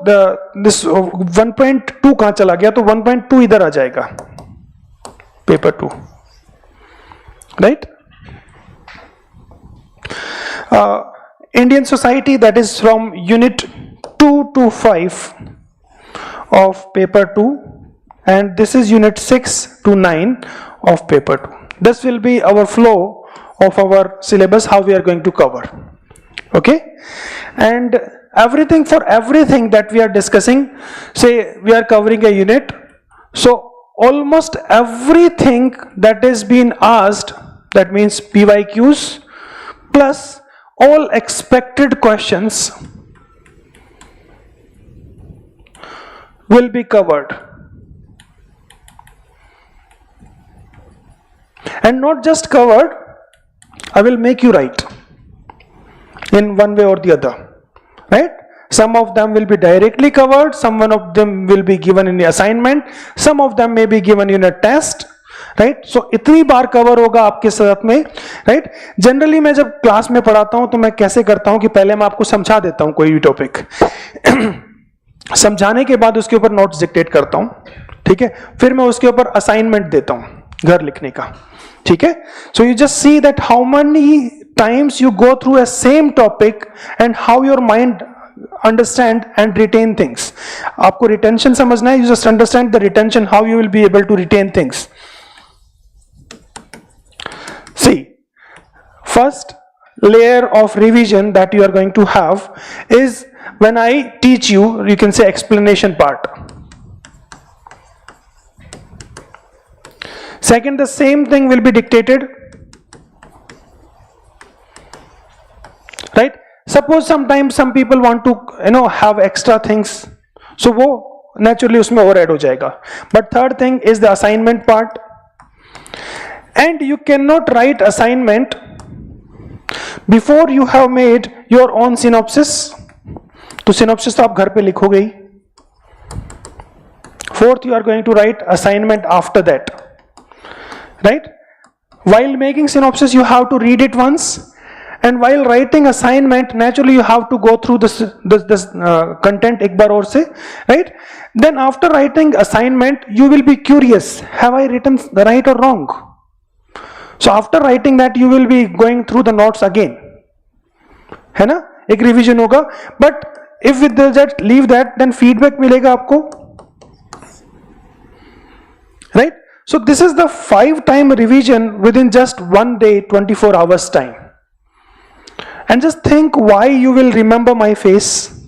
this 1.2 कहां चला गया, तो 1.2 इधर आ जाएगा. paper 2, right? Indian society, that is from unit 2 to 5 of paper 2, and this is unit 6 to 9 of paper 2. This will be our flow of our syllabus, how we are going to cover. Okay, and everything, for everything that we are discussing, say we are covering a unit, so almost everything that is being asked, that means PYQs plus all expected questions, will be covered. And not just covered, I will make you write in one way or the other, right? Some of them will be directly covered, some one of them will be given in the assignment, some of them may be given in a test, right? So इतनी बार cover होगा आपके साथ में, right? Generally मैं जब class में पढ़ाता हूँ तो मैं कैसे करता हूँ कि पहले मैं आपको समझा देता हूँ कोई भी टॉपिक, समझाने के बाद उसके ऊपर नोट्स डिक्टेट करता हूँ, ठीक है? फिर मैं उसके ऊपर असाइनमेंट देता हूँ घर लिखने का, ठीक है? So you just see that how many times you go through a same topic and how your mind understand and retain things. आपको retention समझना है, you just understand the retention, how you will be able to retain things. See, first layer of revision that you are going to have is when I teach you, you can say explanation part. Second, the same thing will be dictated, right? Suppose sometimes some people want to, have extra things, so वो naturally उसमें और add हो जाएगा. But third thing is the assignment part, and you cannot write assignment before you have made your own synopsis. तो synopsis तो आप घर पे लिखोगे ही. Fourth, you are going to write assignment after that, right? While making synopsis, you have to read it once. And while writing assignment, naturally you have to go through this content एक बार और से, right? Then after writing assignment, you will be curious, have I written the right or wrong? So after writing that, you will be going through the notes again, है ना? एक revision होगा. But if we just leave that, then feedback मिलेगा आपको, right? So this is the 5-time revision within just one day, 24 hours time. And just think why you will remember my face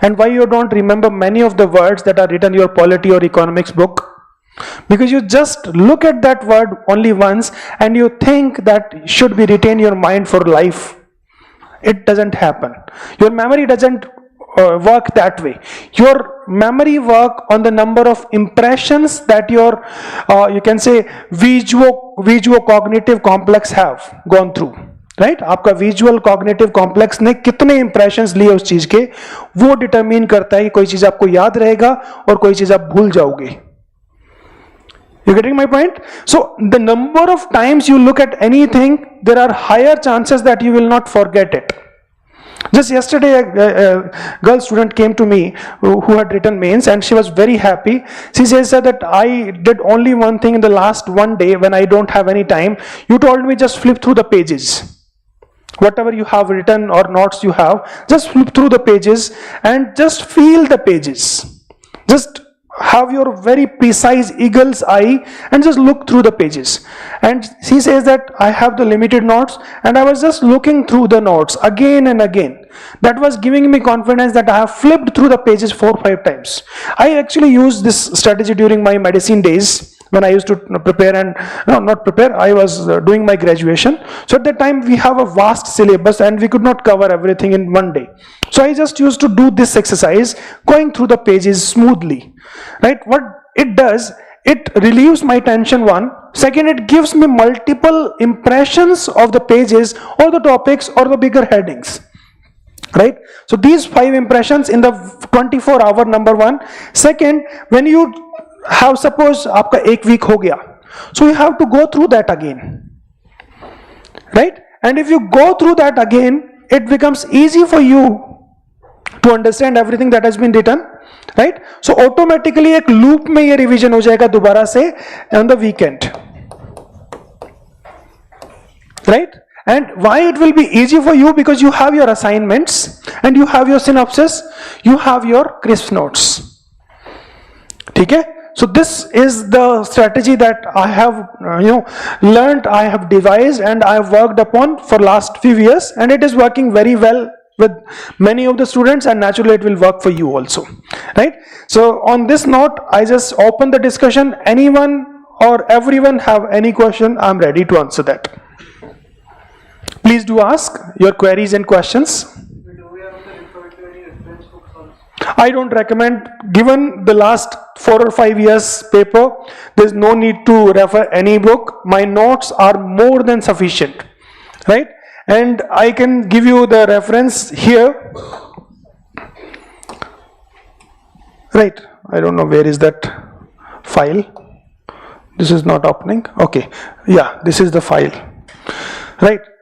and why you don't remember many of the words that are written in your polity or economics book. Because you just look at that word only once and you think that should be retained in your mind for life. It doesn't happen. Your memory doesn't work that way. Your memory work on the number of impressions that your, you can say, visual cognitive complex have gone through. Right आपका visual cognitive complex ने कितने impressions लिए उस चीज के, वो determine करता है कि कोई चीज आपको याद रहेगा और कोई चीज आप भूल जाओगे. You getting my point? So the number of times you look at anything, there are higher chances that you will not forget it. Just yesterday a girl student came to me who had written mains and she was very happy. She says that I did only one thing in the last one day when I don't have any time. You told me just flip through the pages. Whatever you have written or notes you have, just flip through the pages and just feel the pages. Just have your very precise eagle's eye and just look through the pages. And she says that I have the limited notes and I was just looking through the notes again and again. That was giving me confidence that I have flipped through the pages 4 or 5 times. I actually used this strategy during my medicine days when I used to prepare and not prepare, I was doing my graduation. So at that time we have a vast syllabus and we could not cover everything in one day. So I just used to do this exercise, going through the pages smoothly, right? What it does, it relieves my tension, one. Second, it gives me multiple impressions of the pages or the topics or the bigger headings, right? So these 5 impressions in the 24-hour number 1. Second, when you have, suppose आपका 1 week हो गया, so you have to go through that again, right? And if you go through that again, it becomes easy for you to understand everything that has been written. Right. So automatically एक loop में ये revision हो जाएगा दोबारा से on the weekend, right? And why it will be easy for you? Because you have your assignments and you have your synopsis, you have your crisp notes. ठीक है? So this is the strategy that I have learned, I have devised and I have worked upon for last few years, and it is working very well with many of the students, and naturally it will work for you also, right? So on this note, I just open the discussion. Anyone or everyone have any question, I'm ready to answer that. Please do ask your queries and questions. Do we have to refer to any reference books also? I don't recommend, given the last 4 or 5 years paper, there's no need to refer any book. My notes are more than sufficient, right? And I can give you the reference here, right? I don't know where is that file. This is not opening. Okay, yeah, this is the file, right?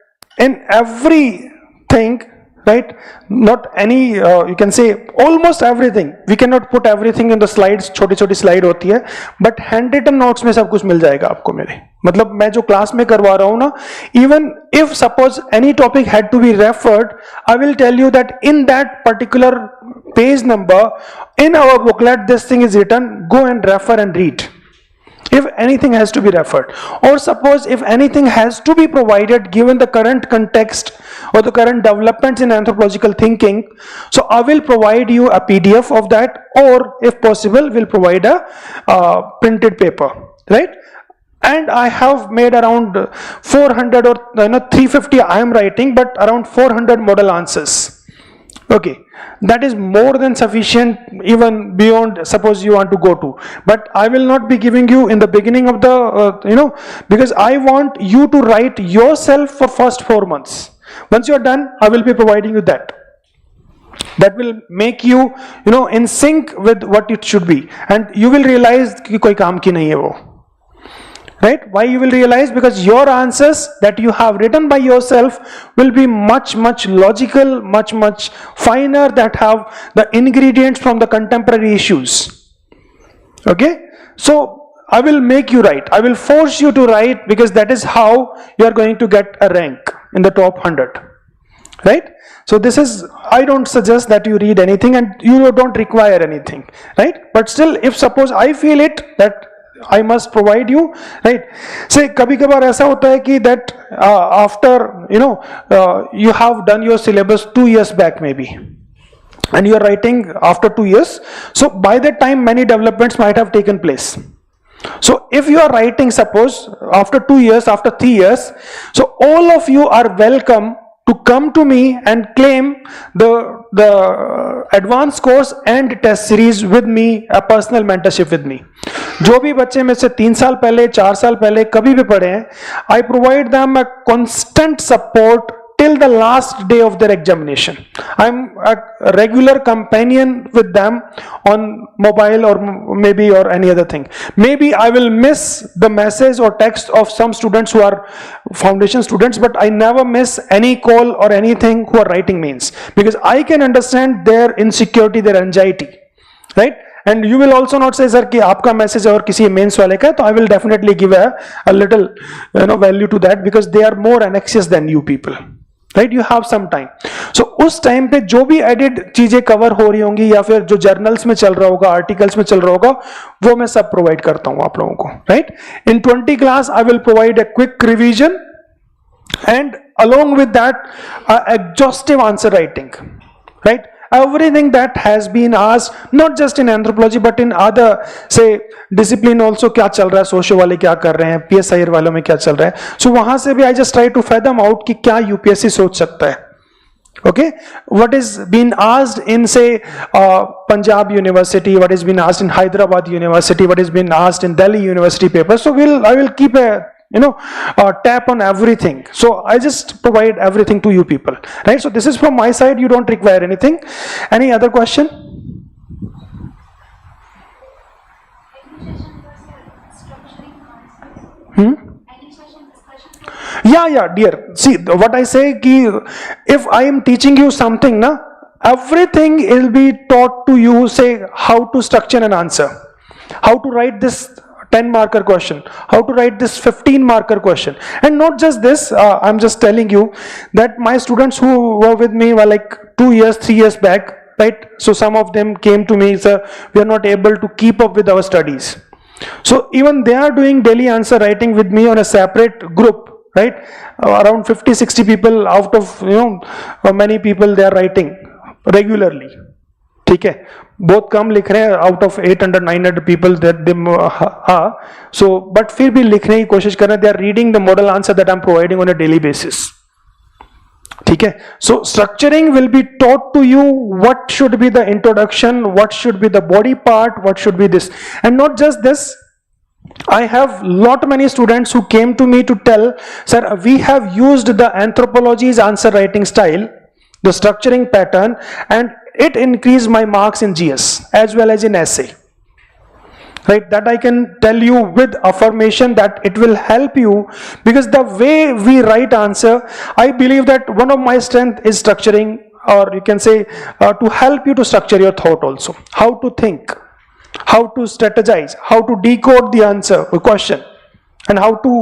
In everything, right? Not any, you can say almost everything. We cannot put everything in the slides. छोटी छोटी slide होती है, but handwritten notes में सब कुछ मिल जाएगा आपको मेरे. मतलब मैं जो क्लास में करवा रहा हूँ ना, even if suppose any topic had to be referred, I will tell you that in that particular page number in our booklet, this thing is written. Go and refer and read. If anything has to be referred, or suppose if anything has to be provided given the current context or the current developments in anthropological thinking, so I will provide you a PDF of that, or if possible will provide a printed paper, right? And I have made around 400 or 350 I am writing, but around 400 model answers. Okay, that is more than sufficient, even beyond suppose you want to go to, but I will not be giving you in the beginning of the because I want you to write yourself for first 4 months. Once you are done, I will be providing you that will make you in sync with what it should be, and you will realize कि कोई काम की नहीं है वो. Right? Why you will realize? Because your answers that you have written by yourself will be much logical, much finer, that have the ingredients from the contemporary issues. Okay? So I will make you write. I will force you to write, because that is how you are going to get a rank in the top 100. Right? So this is, I don't suggest that you read anything, and you don't require anything. Right? But still, if suppose I feel it that I must provide you, right? Say कभी कभार ऐसा होता है कि that after you have done your syllabus 2 years back maybe, and you are writing after 2 years, so by that time many developments might have taken place. So if you are writing suppose after 2 years, after 3 years, so all of you are welcome to come to me and claim the advanced course and test series with me, a personal mentorship with me. जो भी बच्चे में से 3 साल पहले, 4 साल पहले कभी भी पढ़े हैं, I provide them a constant support till the last day of their examination. I'm a regular companion with them on mobile or maybe or any other thing. Maybe I will miss the message or text of some students who are foundation students, but I never miss any call or anything who are writing mains, because I can understand their insecurity, their anxiety, right? And you will also not say, sir, कि आपका message और किसी mains वाले का, तो I will definitely give a little value to that, because they are more anxious than you people. Right? You have some time. So उस time पे जो भी एडिट चीजें कवर हो रही होंगी, या फिर जो जर्नल्स में चल रहा होगा, आर्टिकल्स में चल रहा होगा, वो मैं सब प्रोवाइड करता हूं आप लोगों को. Right? In 20 class I will provide a quick revision, and along with that exhaustive answer writing. Right? Everything that has been asked, not just in anthropology but in other say discipline also, क्या चल रहा है, socio वाले क्या कर रहे हैं, PSIR वालों में क्या चल रहा है, so वहां से भी I just try to fathom out कि क्या UPSC सोच सकता है. Okay, what is being asked in say Punjab University, what is being asked in Hyderabad University, what is being asked in Delhi University papers, so I will keep a tap on everything. So I just provide everything to you people, right? So this is from my side. You don't require anything. Any other question? Yeah, dear. See, what I say, if I am teaching you something, na, everything will be taught to you, say how to structure an answer, how to write this 10 marker question, how to write this 15 marker question. And not just this, I'm just telling you that my students who were with me were like 2 years, 3 years back, right? So some of them came to me, sir, we are not able to keep up with our studies. So even they are doing daily answer writing with me on a separate group, right? Around 50-60 people out of, many people they are writing regularly. ठीक है, बहुत कम लिख रहे हैं out of 800-900 people that they are, so but फिर भी लिखने की कोशिश कर रहे हैं, they are reading the model answer that I'm providing on a daily basis. ठीक है, so structuring will be taught to you, what should be the introduction, what should be the body part, what should be this. And not just this, I have lot many students who came to me to tell, sir, we have used the Anthropology's answer writing style, the structuring pattern, and it increased my marks in GS as well as in essay. Right, that I can tell you with affirmation that it will help you, because the way we write answer, I believe that one of my strength is structuring, or you can say to help you to structure your thought also, how to think, how to strategize, how to decode the answer or question, and how to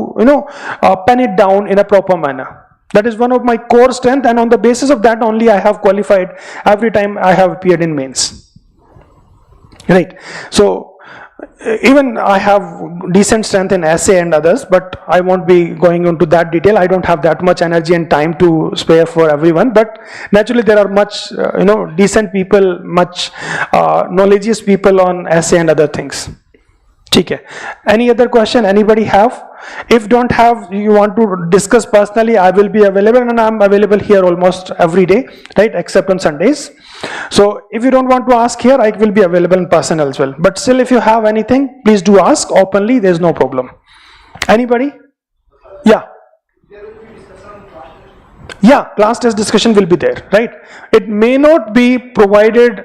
pen it down in a proper manner. That is one of my core strength, and on the basis of that only I have qualified every time I have appeared in mains. Right, so even I have decent strength in essay and others, but I won't be going into that detail. I don't have that much energy and time to spare for everyone, but naturally there are much decent people, much knowledgeous people on essay and other things. Okay. Any other question anybody have? If don't have, you want to discuss personally, I will be available, and I'm available here almost every day, right, except on Sundays. So if you don't want to ask here, I will be available in person as well. But still, if you have anything, please do ask openly, there's no problem. Anybody? Yeah. Yeah, class test discussion will be there, right? It may not be provided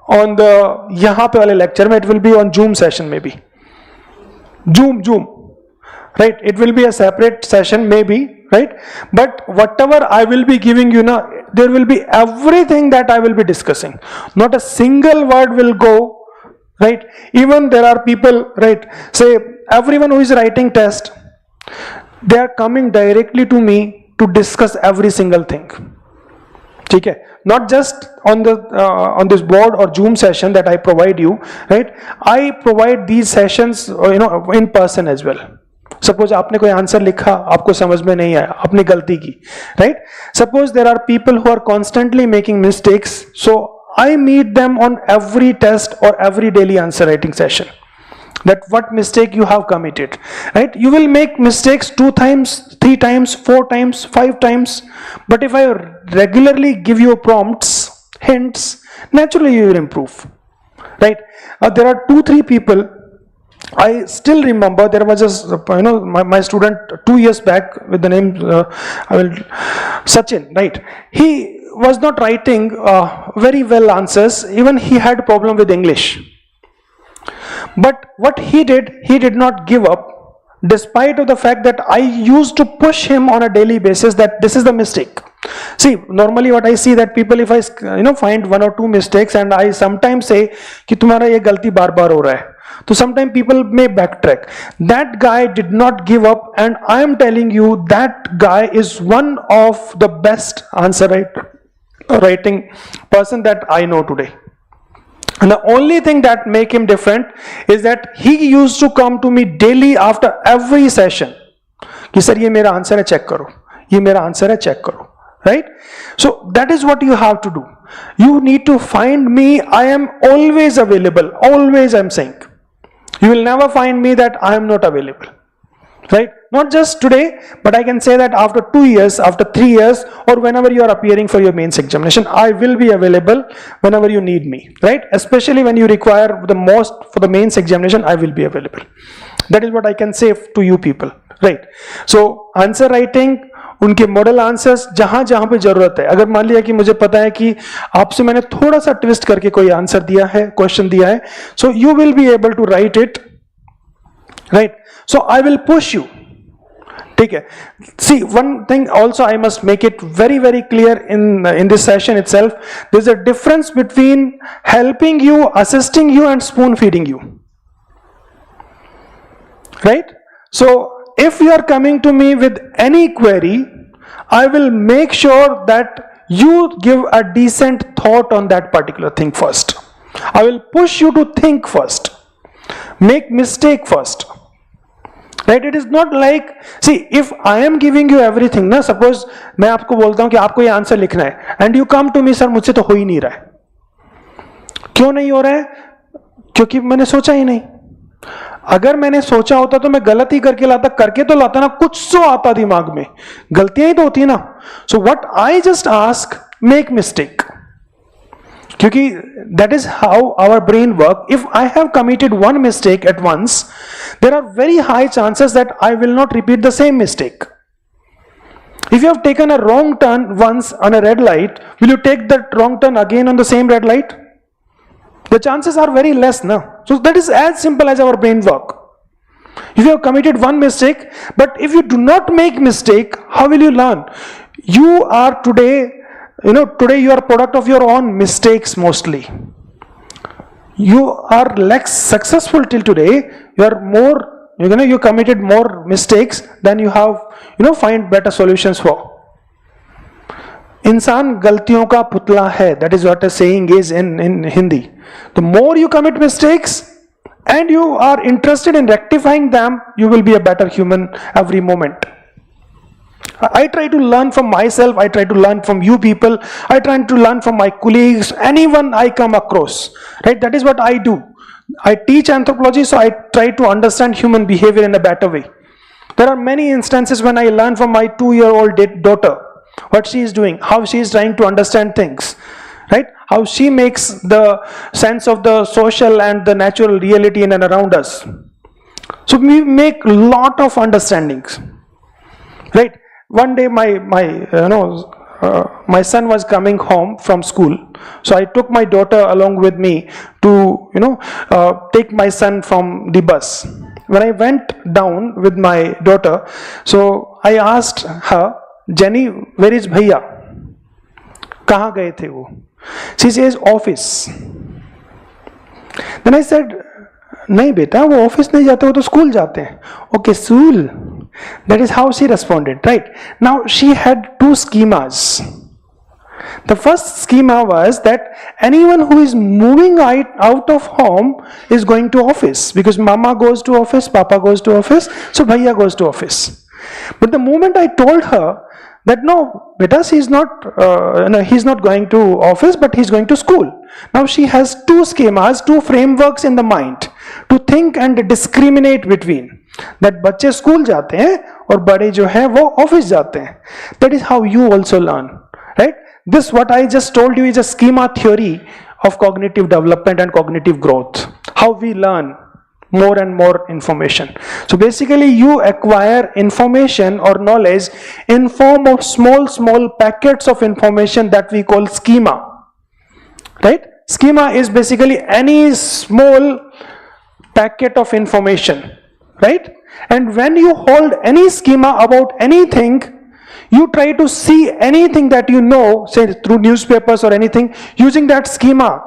on the yahan pe wale lecture mein, it will be on Zoom session maybe. Zoom. Right, it will be a separate session maybe, right? But whatever I will be giving you now, there will be everything that I will be discussing. Not a single word will go, right? Even there are people, right, say everyone who is writing test, they are coming directly to me to discuss every single thing. Okay? Not just on the on this board or Zoom session that I provide you, right? I provide these sessions, in person as well. Suppose आपने कोई answer लिखा, आपको समझ में नहीं आया, आपने गलती की, right? Suppose there are people who are constantly making mistakes, so I meet them on every test or every daily answer writing session. That what mistake you have committed, right? You will make mistakes 2 times, 3 times, 4 times, 5 times, but if I regularly give you prompts, hints, naturally you will improve, right? There are 2-3 people. I still remember there was just my student 2 years back with the name Sachin, right? He was not writing very well answers. Even he had problem with English. But what he did not give up, despite of the fact that I used to push him on a daily basis that this is the mistake. See, normally what I see that people, if I find 1 or 2 mistakes and I sometimes say कि तुम्हारा ये गलती बार-बार हो रहा है, so sometimes people may backtrack. That guy did not give up, and I am telling you that guy is one of the best answer writing person that I know today. And the only thing that make him different is that he used to come to me daily after every session. कि sir ये मेरा answer है, check करो, ये मेरा answer है, check करो, right? So that is what you have to do. You need to find me. I am always available. Always, I'm saying. You will never find me that I am not available, right? Not just today, but I can say that after 2 years, after 3 years, or whenever you are appearing for your mains examination, I will be available whenever you need me, right? Especially when you require the most for the mains examination, I will be available. That is what I can say to you people, right? So answer writing, उनके model answers जहां जहां पे जरूरत है. अगर मान लिया कि मुझे पता है कि आपसे मैंने थोड़ा सा ट्विस्ट करके कोई आंसर दिया है, क्वेश्चन दिया है, so you will be able to write it, right? So I will push you ठीक है. See, one thing also I must make it very very clear in this session itself. There's a difference between helping you, assisting you, and spoon feeding you. Right? So if you are coming to me with any query, I will make sure that you give a decent thought on that particular thing first. I will push you to think first, make mistake first. Right? It is not like, see, if I am giving you everything, ना, suppose मैं आपको बोलता हूं कि आपको ये answer लिखना है, and you come to me, sir मुझसे तो हो ही नहीं रहा है. क्यों नहीं हो रहा है? क्योंकि मैंने सोचा ही नहीं. अगर मैंने सोचा होता तो मैं गलती करके तो लाता ना, कुछ तो आता दिमाग में, गलतियां ही तो होती है ना. So what I just ask, make mistake. क्योंकि that is how our brain work. If I have committed one mistake at once, there are very high chances that I will not repeat the same mistake. If you have taken a wrong turn once on a red light, will you take that wrong turn again on the same red light? The chances are very less, no? So that is as simple as our brain work. If you have committed one mistake, but if you do not make mistake, how will you learn? You are today you are a product of your own mistakes mostly. You are less successful till today. You are more, you committed more mistakes than you have, find better solutions for. इंसान गलतियों का पुतला है. That is what a saying is in Hindi. The more you commit mistakes and you are interested in rectifying them, you will be a better human every moment. I try to learn from myself, I try to learn from you people, I try to learn from my colleagues, anyone I come across, right? That is what I do. I teach anthropology, so I try to understand human behavior in a better way. There are many instances when I learn from my 2-year-old daughter, what she is doing, how she is trying to understand things, right? How she makes the sense of the social and the natural reality in and around us. So we make lot of understandings, right? One day my son was coming home from school, so I took my daughter along with me to take my son from the bus. When I went down with my daughter, so I asked her, Jenny, where is भैया? कहाँ गए थे वो? She says office. Then I said, नहीं बेटा, वो office नहीं जाते, वो तो स्कूल जाते हैं. Okay, school. That is how she responded, right? Now she had two schemas. The first schema was that anyone who is moving out of home is going to office, because mama goes to office, papa goes to office, so bhaiya goes to office. But the moment I told her that no, beta, he's not going to office, but he's going to school. Now she has two schemas, two frameworks in the mind to think and discriminate between. That बच्चे school जाते हैं और बड़े जो हैं वो office जाते हैं. That is how you also learn, right? This what I just told you is a schema theory of cognitive development and cognitive growth. How we learn more and more information. So basically you acquire information or knowledge in form of small packets of information that we call schema, right? Schema is basically any small packet of information, right? And when you hold any schema about anything, you try to see anything that you know, say through newspapers or anything, using that schema.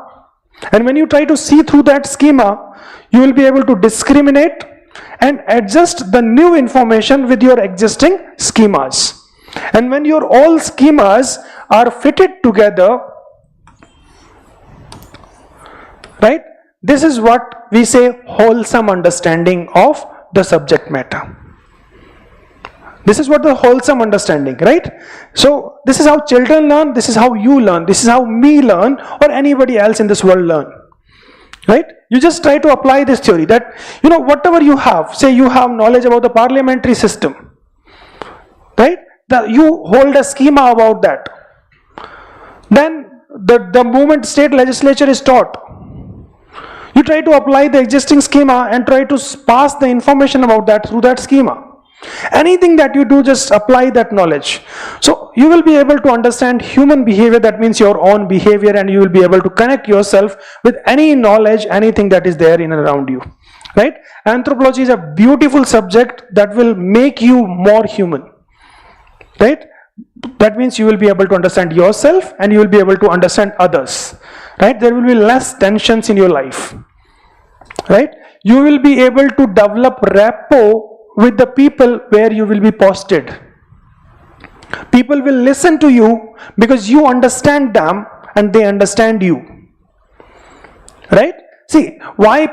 And when you try to see through that schema, you will be able to discriminate and adjust the new information with your existing schemas. And when your all schemas are fitted together, right, this is what we say wholesome understanding of the subject matter. This is what the wholesome understanding, right? So this is how children learn, this is how you learn, this is how me learn, or anybody else in this world learn, right? You just try to apply this theory that, whatever you have, say you have knowledge about the parliamentary system, right? You hold a schema about that. Then the moment state legislature is taught, you try to apply the existing schema and try to pass the information about that through that schema. Anything that you do, just apply that knowledge. So you will be able to understand human behavior, that means your own behavior, and you will be able to connect yourself with any knowledge, anything that is there in and around you. right? Anthropology is a beautiful subject that will make you more human, right? That means you will be able to understand yourself and you will be able to understand others, right? There will be less tensions in your life, right? You will be able to develop rapport with the people where you will be posted. People will listen to you because you understand them and they understand you, right? See, why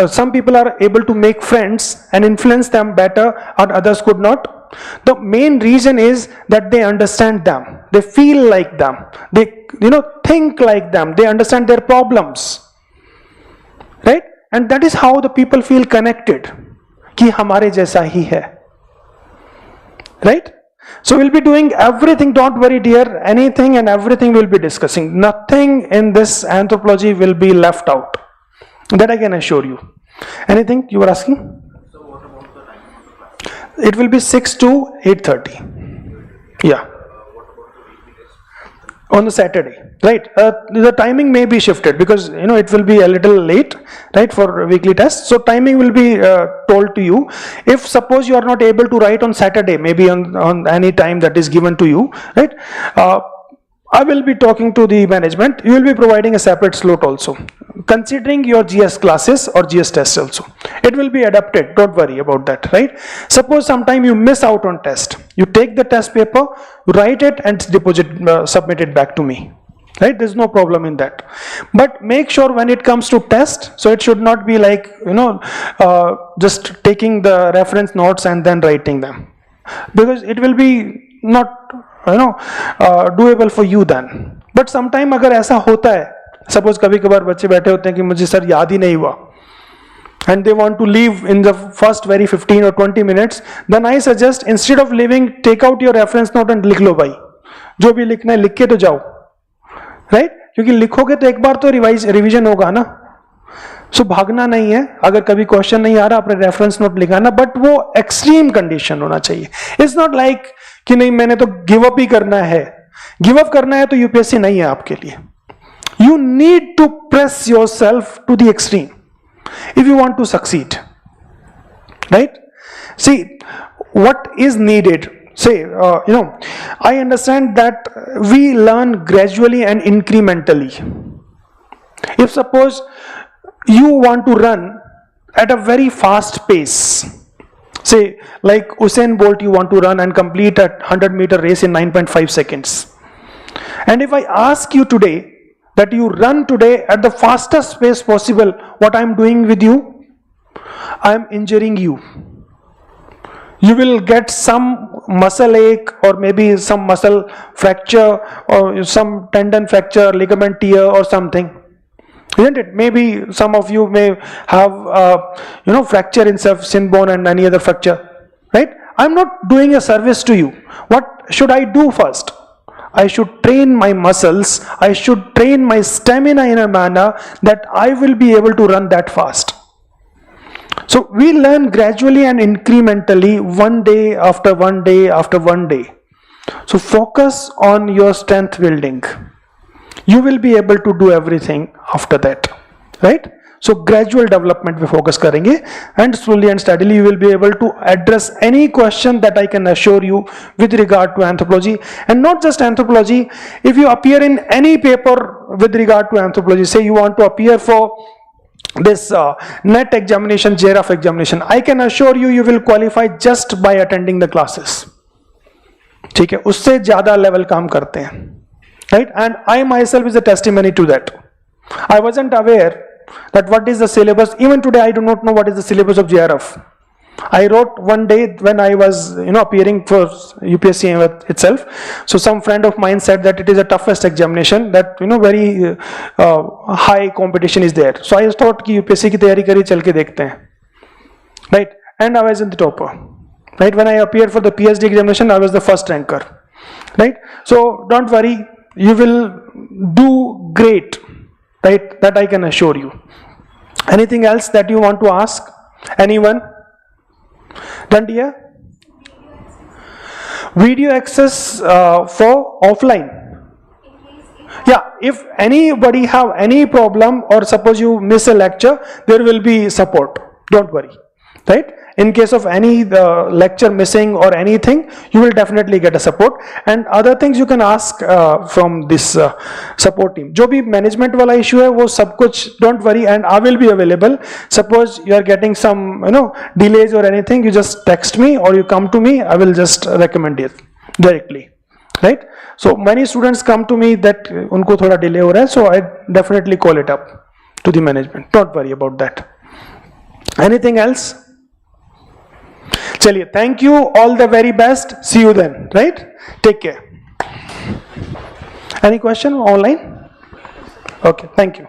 some people are able to make friends and influence them better and others could not. The main reason is that they understand them, they feel like them, they think like them, they understand their problems, right? And that is how the people feel connected, कि हमारे जैसा ही है, right? So we'll be doing everything, don't worry dear, anything and everything we'll be discussing. Nothing in this anthropology will be left out, that I can assure you. Anything you were asking? So what about the timing of the class? It will be 6 to 8:30. Yeah. What about the weekly test? On the Saturday, right? The timing may be shifted because it will be a little late, right, for weekly tests. So timing will be told to you. If suppose you are not able to write on Saturday, maybe on any time that is given to you, right? I will be talking to the management. You will be providing a separate slot also, considering your GS classes or GS tests also. It will be adapted, don't worry about that, right? Suppose sometime you miss out on test, you take the test paper, write it and submit it back to me, right? There's no problem in that. But make sure when it comes to test, so it should not be like just taking the reference notes and then writing them, because it will be not doable for you then. But sometime अगर ऐसा होता है, suppose कभी कभार बच्चे बैठे होते हैं कि मुझे सर याद ही नहीं हुआ, and they want to leave in the first very 15 or 20 minutes, then I suggest instead of leaving, take out your reference note and लिख लो भाई, जो भी लिखना है लिख के तो जाओ, right? क्योंकि लिखोगे तो एक बार तो रिवीजन होगा ना. सो भागना नहीं है, अगर कभी क्वेश्चन नहीं आ रहा अपने रेफरेंस नोट लिखाना, बट वो एक्सट्रीम कंडीशन होना चाहिए. इट्स नॉट लाइक कि नहीं मैंने तो गिव अप ही करना है. गिव अप करना है तो यूपीएससी नहीं है आपके लिए. You need to press yourself to the extreme if you want to succeed, right? See, what is needed, say I understand that we learn gradually and incrementally. If suppose you want to run at a very fast pace, say like Usain Bolt, you want to run and complete a 100-meter race in 9.5 seconds, and if I ask you today that you run today at the fastest pace possible, what I am doing with you? I am injuring you. You will get some muscle ache or maybe some muscle fracture or some tendon fracture, ligament tear or something, isn't it? Maybe some of you may have fracture in shin bone and any other fracture, right? I am not doing a service to you. What should I do first? I should train my muscles, I should train my stamina in a manner that I will be able to run that fast. So we learn gradually and incrementally, one day after one day after one day. So focus on your strength building. You will be able to do everything after that, right? So gradual development we focus करेंगे, and slowly and steadily you will be able to address any question that I can assure you with regard to anthropology. And not just anthropology, if you appear in any paper with regard to anthropology, say you want to appear for this NET examination, JRF examination, I can assure you, you will qualify just by attending the classes. ठीक है, उससे ज़्यादा level काम करते हैं, right? And I myself is a testimony to that. I wasn't aware that what is the syllabus. Even today I do not know what is the syllabus of JRF. I wrote one day when I was appearing for UPSC itself. So some friend of mine said that it is the toughest examination, that very high competition is there. So I thought कि UPSC की तैयारी करी, चल के देखते हैं, right? And I was in the topper, right? When I appeared for the PhD examination, I was the first ranker, right? So don't worry, you will do great, right? That I can assure you. Anything else that you want to ask? Anyone? Done here? Video access for offline. Yeah, if anybody have any problem, or suppose you miss a lecture, there will be support, don't worry, right? In case of any lecture missing or anything, you will definitely get a support. And other things you can ask from this support team. जो भी management वाला issue है वो सब कुछ, don't worry, and I will be available. Suppose you are getting some delays or anything, you just text me or you come to me, I will just recommend it directly, right? So many students come to me that उनको थोड़ा delay हो रहा है, so I definitely call it up to the management. Don't worry about that. Anything else? चलिए, thank you, all the very best, see you then, right? Take care. Any question online? Okay, thank you.